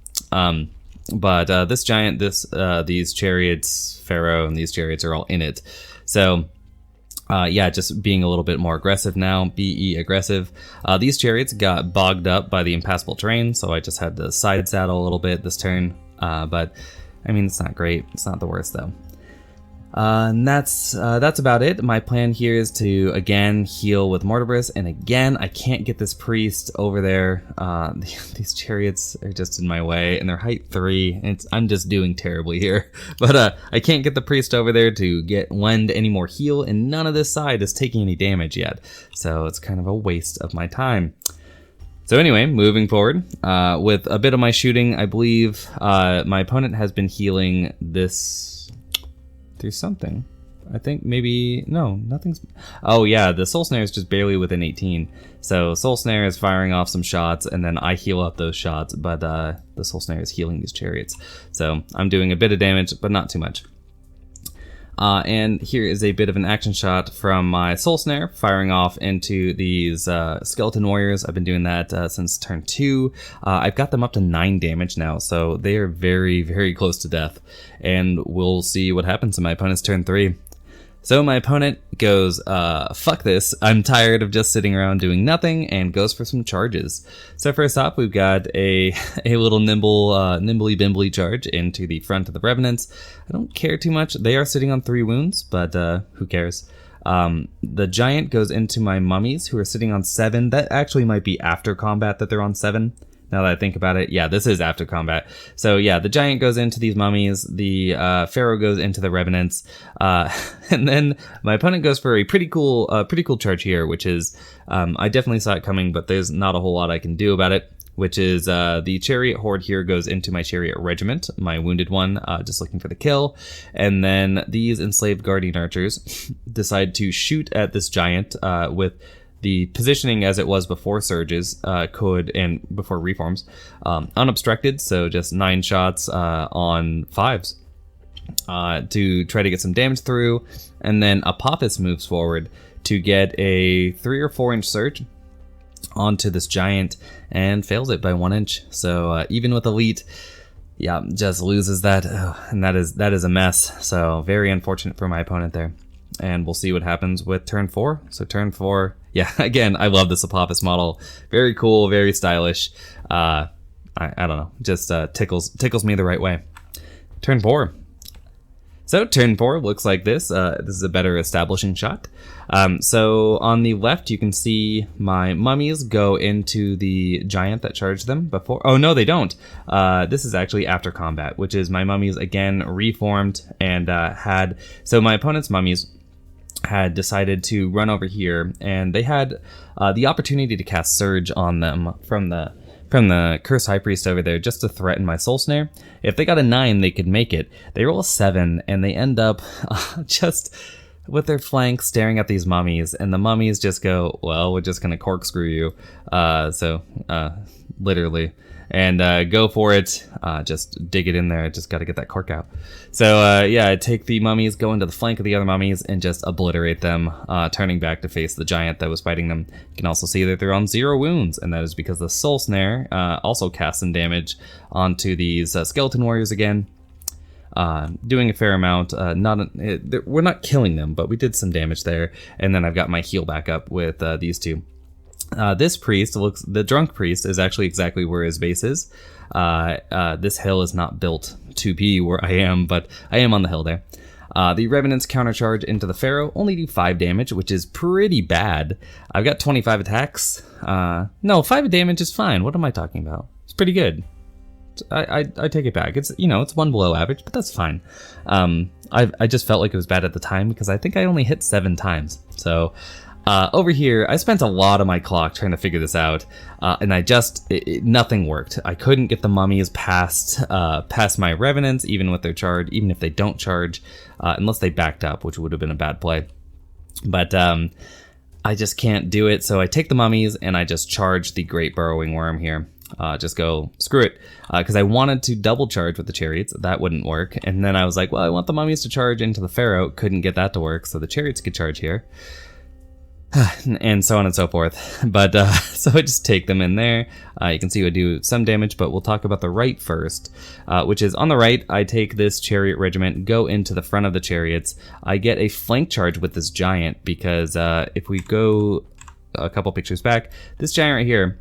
But this giant, these chariots, Pharaoh, and these chariots are all in it. So, yeah, just being a little bit more aggressive now, BE aggressive. These chariots got bogged up by the impassable terrain, so I just had to side saddle a little bit this turn. But, I mean, it's not great. It's not the worst, though. And that's about it. My plan here is to, again, heal with Mortibrus, and again, I can't get this priest over there. These chariots are just in my way, and they're height 3, and I'm just doing terribly here. But I can't get the priest over there to lend any more heal, and none of this side is taking any damage yet. So it's kind of a waste of my time. So anyway, moving forward, with a bit of my shooting, I believe my opponent has been healing this... There's something. I think maybe... No, nothing's... Oh, yeah, the Soul Snare is just barely within 18. So Soul Snare is firing off some shots, and then I heal up those shots, but the Soul Snare is healing these chariots. So I'm doing a bit of damage, but not too much. And here is a bit of an action shot from my Soul Snare, firing off into these Skeleton Warriors. I've been doing that since turn 2. I've got them up to 9 damage now, so they are very, very close to death. And we'll see what happens in my opponent's turn 3. So my opponent goes, fuck this, I'm tired of just sitting around doing nothing, and goes for some charges. So first off, we've got a little nimbly bimbly charge into the front of the Revenants. I don't care too much. They are sitting on 3 wounds, but who cares? The Giant goes into my mummies, who are sitting on 7. That actually might be after combat that they're on 7. Now that I think about it, yeah, this is after combat. So yeah, the Giant goes into these mummies, the Pharaoh goes into the Revenants, and then my opponent goes for a pretty cool charge here, which is, I definitely saw it coming, but there's not a whole lot I can do about it, which is the Chariot Horde here goes into my Chariot Regiment, my wounded one, just looking for the kill, and then these Enslaved Guardian Archers decide to shoot at this Giant with the positioning as it was before surges and before reforms, unobstructed, so just 9 shots on 5s to try to get some damage through, and then Apophis moves forward to get a 3 or 4 inch surge onto this Giant and fails it by 1 inch. So even with Elite, yeah, just loses that, and that is a mess. So very unfortunate for my opponent there. And we'll see what happens with turn 4. So turn 4, yeah, again, I love this Apophis model. Very cool, very stylish. I don't know, just tickles me the right way. Turn 4. So turn 4 looks like this. This is a better establishing shot. So on the left, you can see my mummies go into the Giant that charged them before. Oh, no, they don't. This is actually after combat, which is my mummies, again, reformed and so my opponent's mummies had decided to run over here, and they had the opportunity to cast Surge on them from the Cursed High Priest over there just to threaten my Soul Snare. If they got a 9, they could make it. They roll a 7, and they end up just with their flank staring at these mummies, and the mummies just go, well, we're just going to corkscrew you. Literally. And go for it. Just dig it in there. Just got to get that cork out. So yeah, I take the mummies, go into the flank of the other mummies, and just obliterate them, turning back to face the Giant that was fighting them. You can also see that they're on 0 wounds, and that is because the Soul Snare also casts some damage onto these Skeleton Warriors again. Doing a fair amount. We're not killing them, but we did some damage there. And then I've got my heal back up with these 2. This priest the drunk priest is actually exactly where his base is. This hill is not built to be where I am, but I am on the hill there. The Revenants countercharge into the Pharaoh, only do 5 damage, which is pretty bad. I've got 25 attacks. No, 5 damage is fine. What am I talking about? It's pretty good. I take it back. It's, it's 1 below average, but that's fine. I just felt like it was bad at the time because I think I only hit 7 times. So over here, I spent a lot of my clock trying to figure this out, and nothing worked. I couldn't get the mummies past my Revenants, even with their charge, even if they don't charge, unless they backed up, which would have been a bad play. But I just can't do it, so I take the mummies and I just charge the Great Burrowing Worm here. Just go, screw it, because I wanted to double charge with the chariots. That wouldn't work. And then I was like, well, I want the mummies to charge into the Pharaoh. Couldn't get that to work, so the chariots could charge here. And so on and so forth. But so I just take them in there. You can see I do some damage, but we'll talk about the right first, which is on the right. I take this Chariot Regiment, go into the front of the chariots. I get a flank charge with this Giant because if we go a couple pictures back, this Giant right here,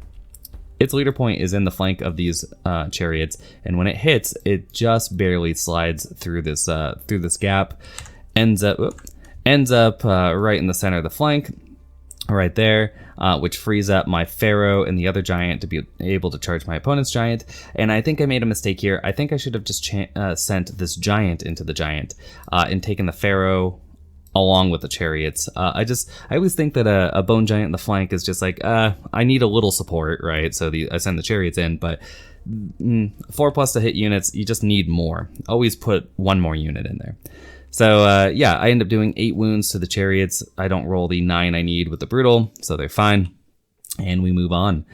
its leader point is in the flank of these chariots, and when it hits, it just barely slides through this gap, ends up right in the center of the flank, right there, which frees up my Pharaoh and the other Giant to be able to charge my opponent's Giant. And I think I made a mistake here. I think I should have just sent this Giant into the Giant and taken the Pharaoh along with the chariots. I always think that a bone giant in the flank is just like, I need a little support, right? So I send the chariots in, but 4+ to hit units, you just need more. Always put 1 more unit in there. So yeah, I end up doing 8 wounds to the chariots. I don't roll the 9 I need with the brutal, so they're fine. And we move on.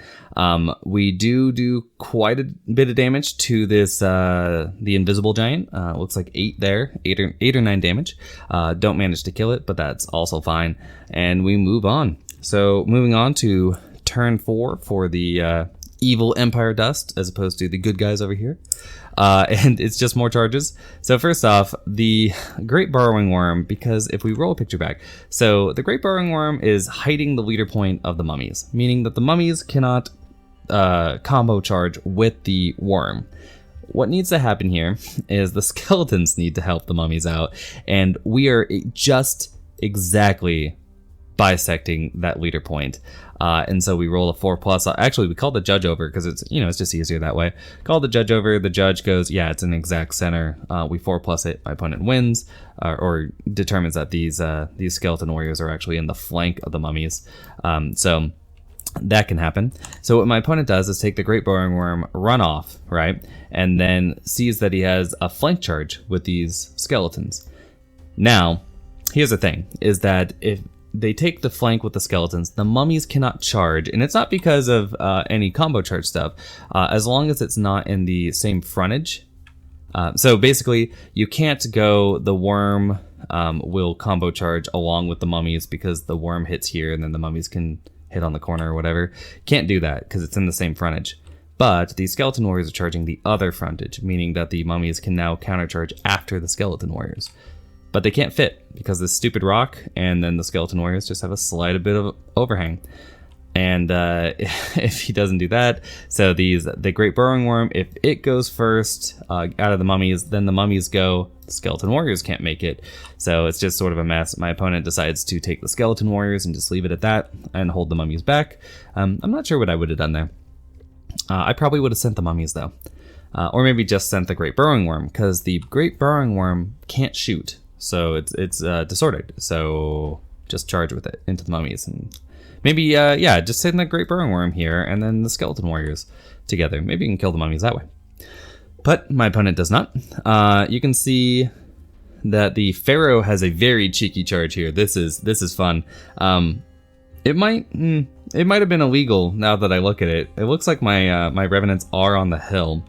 We do quite a bit of damage to this, the invisible giant. Looks like 8 there, 8 or 9 damage. Don't manage to kill it, but that's also fine. And we move on. So moving on to turn 4 for the evil Empire dust as opposed to the good guys over here. And it's just more charges. So first off, the Great Burrowing Worm, because if we roll a picture back, so the Great Burrowing Worm is hiding the leader point of the mummies, meaning that the mummies cannot combo charge with the worm. What needs to happen here is the skeletons need to help the mummies out, and we are just exactly bisecting that leader point. And so we roll a 4+. Actually, we call the judge over because it's, it's just easier that way. Call the judge over. The judge goes, yeah, it's an exact center. We 4+ it. My opponent wins, or determines that these skeleton warriors are actually in the flank of the mummies. So that can happen. So what my opponent does is take the Great Burrowing Worm, run off, right? And then sees that he has a flank charge with these skeletons. Now, here's the thing, is that if they take the flank with the skeletons, the mummies cannot charge, and it's not because of any combo charge stuff, as long as it's not in the same frontage. So basically, you can't go the worm will combo charge along with the mummies because the worm hits here and then the mummies can hit on the corner or whatever. Can't do that because it's in the same frontage. But the skeleton warriors are charging the other frontage, meaning that the mummies can now countercharge after the skeleton warriors. But they can't fit because this stupid rock, and then the skeleton warriors just have a slight bit of overhang. And if he doesn't do that, so the Great Burrowing Worm, if it goes first out of the mummies, then the mummies go. The skeleton warriors can't make it, so it's just sort of a mess. My opponent decides to take the skeleton warriors and just leave it at that and hold the mummies back. I'm not sure what I would have done there. I probably would have sent the mummies though, or maybe just sent the Great Burrowing Worm, because the Great Burrowing Worm can't shoot. So it's disordered. So just charge with it into the mummies, and maybe just send the Great Burrowing Worm here and then the skeleton warriors together. Maybe you can kill the mummies that way. But my opponent does not. You can see that the Pharaoh has a very cheeky charge here. This is fun. It might have been illegal now that I look at it. It looks like my revenants are on the hill.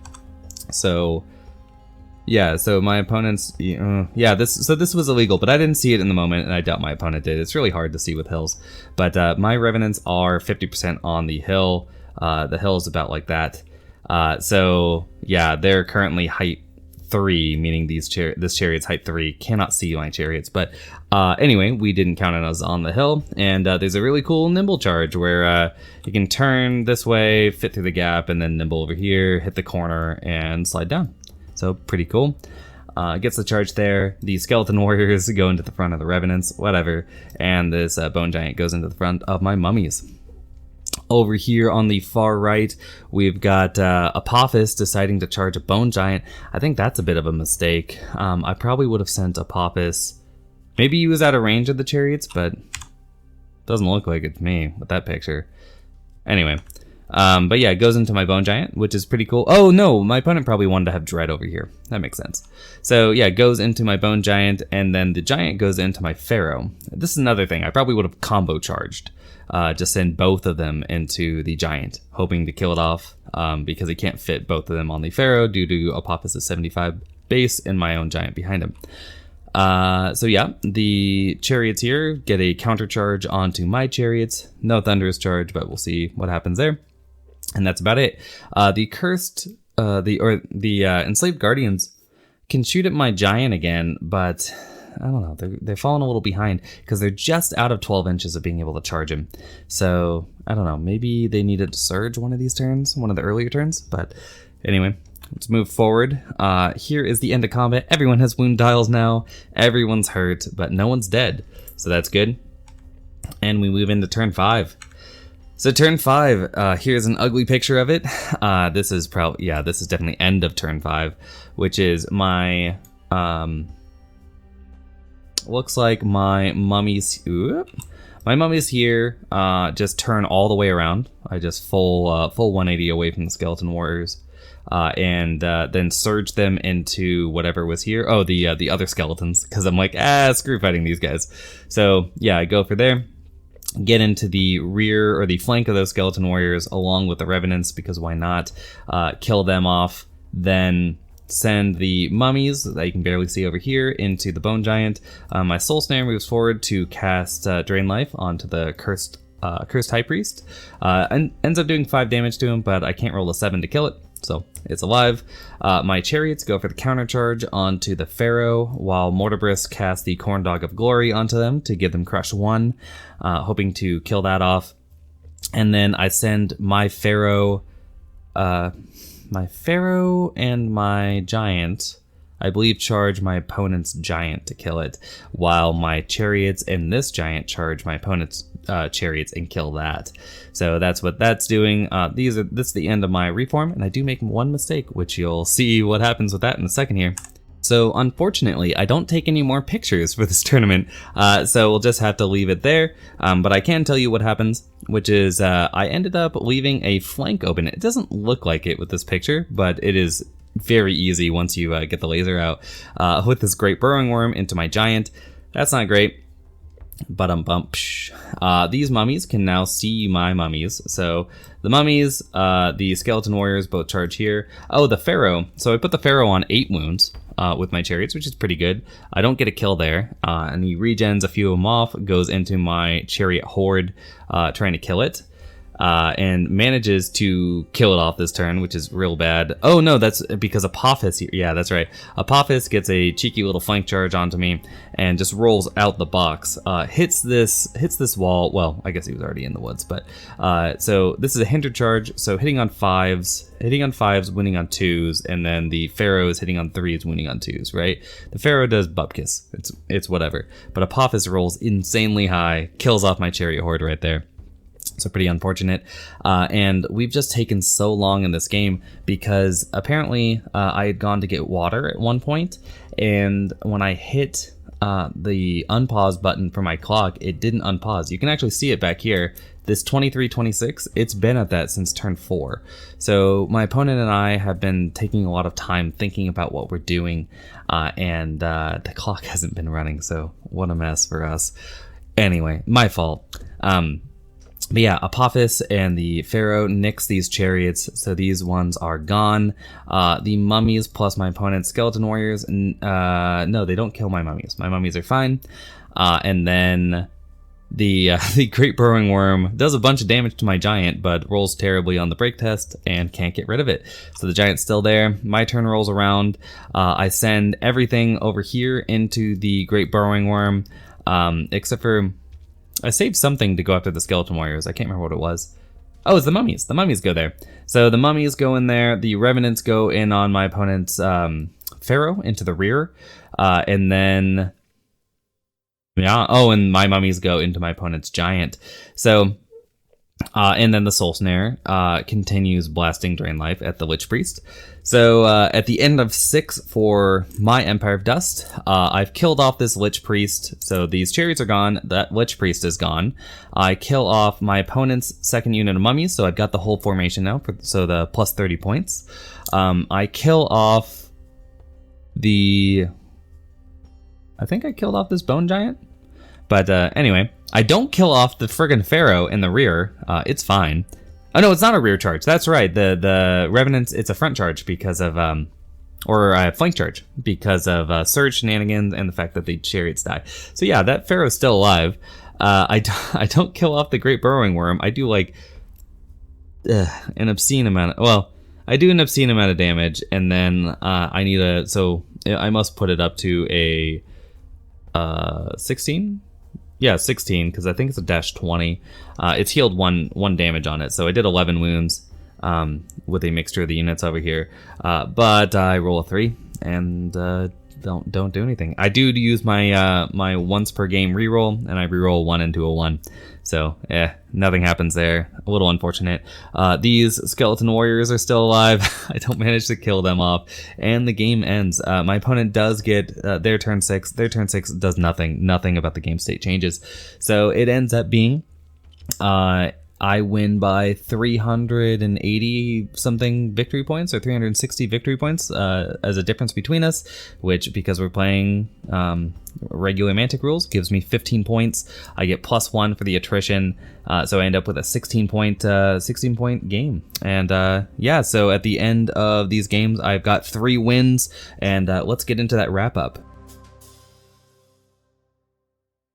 So yeah, so my opponent's, this was illegal, but I didn't see it in the moment, and I doubt my opponent did. It's really hard to see with hills. But my revenants are 50% on the hill. The hill is about like that. So yeah, they're currently height 3, meaning this chariot's height 3. Cannot see my chariots. But anyway, we didn't count it as on the hill. And there's a really cool nimble charge where you can turn this way, fit through the gap, and then nimble over here, hit the corner, and slide down. So pretty cool. Gets the charge there. The skeleton warriors go into the front of the revenants, whatever. And this bone giant goes into the front of my mummies. Over here on the far right, we've got Apophis deciding to charge a bone giant. I think that's a bit of a mistake. I probably would have sent Apophis. Maybe he was out of range of the chariots, but doesn't look like it to me with that picture. Anyway. But yeah, it goes into my bone giant, which is pretty cool. Oh no, my opponent probably wanted to have Dread over here. That makes sense. So yeah, it goes into my bone giant, and then the giant goes into my Pharaoh. This is another thing. I probably would have combo charged. Just send both of them into the giant, hoping to kill it off, because he can't fit both of them on the Pharaoh due to Apophis' 75 base and my own giant behind him. So yeah, the chariots here get a counter charge onto my chariots. No thunderous charge, but we'll see what happens there. And that's about it. The cursed, the enslaved guardians can shoot at my giant again, but I don't know. They're falling a little behind because they're just out of 12 inches of being able to charge him. So I don't know. Maybe they needed to surge one of these turns, one of the earlier turns. But anyway, let's move forward. Here is the end of combat. Everyone has wound dials now. Everyone's hurt, but no one's dead. So that's good. And we move into turn 5. So turn 5, here's an ugly picture of it. This is definitely end of turn 5, which is my, looks like my mummies here, just turn all the way around. I just full 180 away from the skeleton warriors, and then surge them into whatever was here. Oh, the other skeletons, because I'm like, screw fighting these guys. So yeah, I go for there. Get into the rear or the flank of those skeleton warriors along with the revenants, because why not? Kill them off, then send the mummies that you can barely see over here into the bone giant. My soul snare moves forward to cast Drain Life onto the cursed Cursed High Priest. And ends up doing 5 damage to him, but I can't roll a 7 to kill it, so it's alive. My chariots go for the counter charge onto the Pharaoh, while Mortibris casts the Corn Dog of Glory onto them to give them crush 1, hoping to kill that off. And then I send my Pharaoh and my Giant, I believe, charge my opponent's Giant to kill it, while my chariots and this Giant charge my opponent's chariots and kill that. So that's what that's doing. This is the end of my reform, and I do make one mistake, which you'll see what happens with that in a second here. So unfortunately, I don't take any more pictures for this tournament, so we'll just have to leave it there. But I can tell you what happens, which is I ended up leaving a flank open. It doesn't look like it with this picture, but it is very easy once you get the laser out. With this Great Burrowing Worm into my Giant. That's not great. These mummies can now see my mummies. So the mummies, the skeleton warriors both charge here. Oh, the Pharaoh. So I put the Pharaoh on 8 wounds with my chariots, which is pretty good. I don't get a kill there. And he regens a few of them off, goes into my chariot horde, trying to kill it. And manages to kill it off this turn, which is real bad. Oh no, that's because Apophis here. Yeah, that's right. Apophis gets a cheeky little flank charge onto me and just rolls out the box. Hits this wall. Well, I guess he was already in the woods, but so this is a hinder charge. So hitting on 5s, winning on 2s, and then the Pharaoh is hitting on 3s, winning on 2s. Right? The Pharaoh does bupkis. It's whatever. But Apophis rolls insanely high, kills off my chariot horde right there. So pretty unfortunate. And we've just taken so long in this game because apparently I had gone to get water at one point, and when I hit the unpause button for my clock, it didn't unpause. You can actually see it back here. This 23:26, it's been at that since turn 4. So my opponent and I have been taking a lot of time thinking about what we're doing, and the clock hasn't been running, so what a mess for us. Anyway, my fault. But yeah, Apophis and the Pharaoh nix these chariots, so these ones are gone. The mummies plus my opponent's skeleton warriors, no, they don't kill my mummies. My mummies are fine. And then the Great Burrowing Worm does a bunch of damage to my Giant, but rolls terribly on the break test and can't get rid of it. So the Giant's still there. My turn rolls around. I send everything over here into the Great Burrowing Worm, except for I saved something to go after the skeleton warriors. I can't remember what it was. Oh, it's the mummies. The mummies go there. So the mummies go in there. The revenants go in on my opponent's Pharaoh into the rear. And then, yeah. Oh, and my mummies go into my opponent's Giant. So, and then the Soul Snare continues blasting Drain Life at the Lich Priest. So at the end of 6 for my Empire of Dust, I've killed off this Lich Priest. So these chariots are gone. That Lich Priest is gone. I kill off my opponent's second unit of mummies. So I've got the whole formation now. So the plus 30 points. I kill off the... I think I killed off this Bone Giant. But anyway, I don't kill off the friggin' Pharaoh in the rear. It's fine. Oh no, it's not a rear charge. That's right. The Revenants, it's a front charge because of or a flank charge because of surge shenanigans and the fact that the chariots die. So yeah, that Pharaoh's still alive. I don't kill off the Great Burrowing Worm. I do like an obscene amount. I do an obscene amount of damage, and then I need a. So I must put it up to a 16. Yeah, 16, because I think it's a -20. It's healed one damage on it, so I did 11 wounds with a mixture of the units over here. But I roll a 3 and don't do anything. I do use my my once per game reroll, and I reroll 1 into a 1. So nothing happens there. A little unfortunate. These skeleton warriors are still alive. I don't manage to kill them off, and the game ends. My opponent does get their turn 6. Their turn 6 does nothing. Nothing about the game state changes. So it ends up being I win by 380 something victory points, or 360 victory points as a difference between us, which, because we're playing regular Mantic rules, gives me 15 points. I get +1 for the attrition, so I end up with a 16 point game. And yeah, so at the end of these games, I've got 3 wins, and let's get into that wrap up.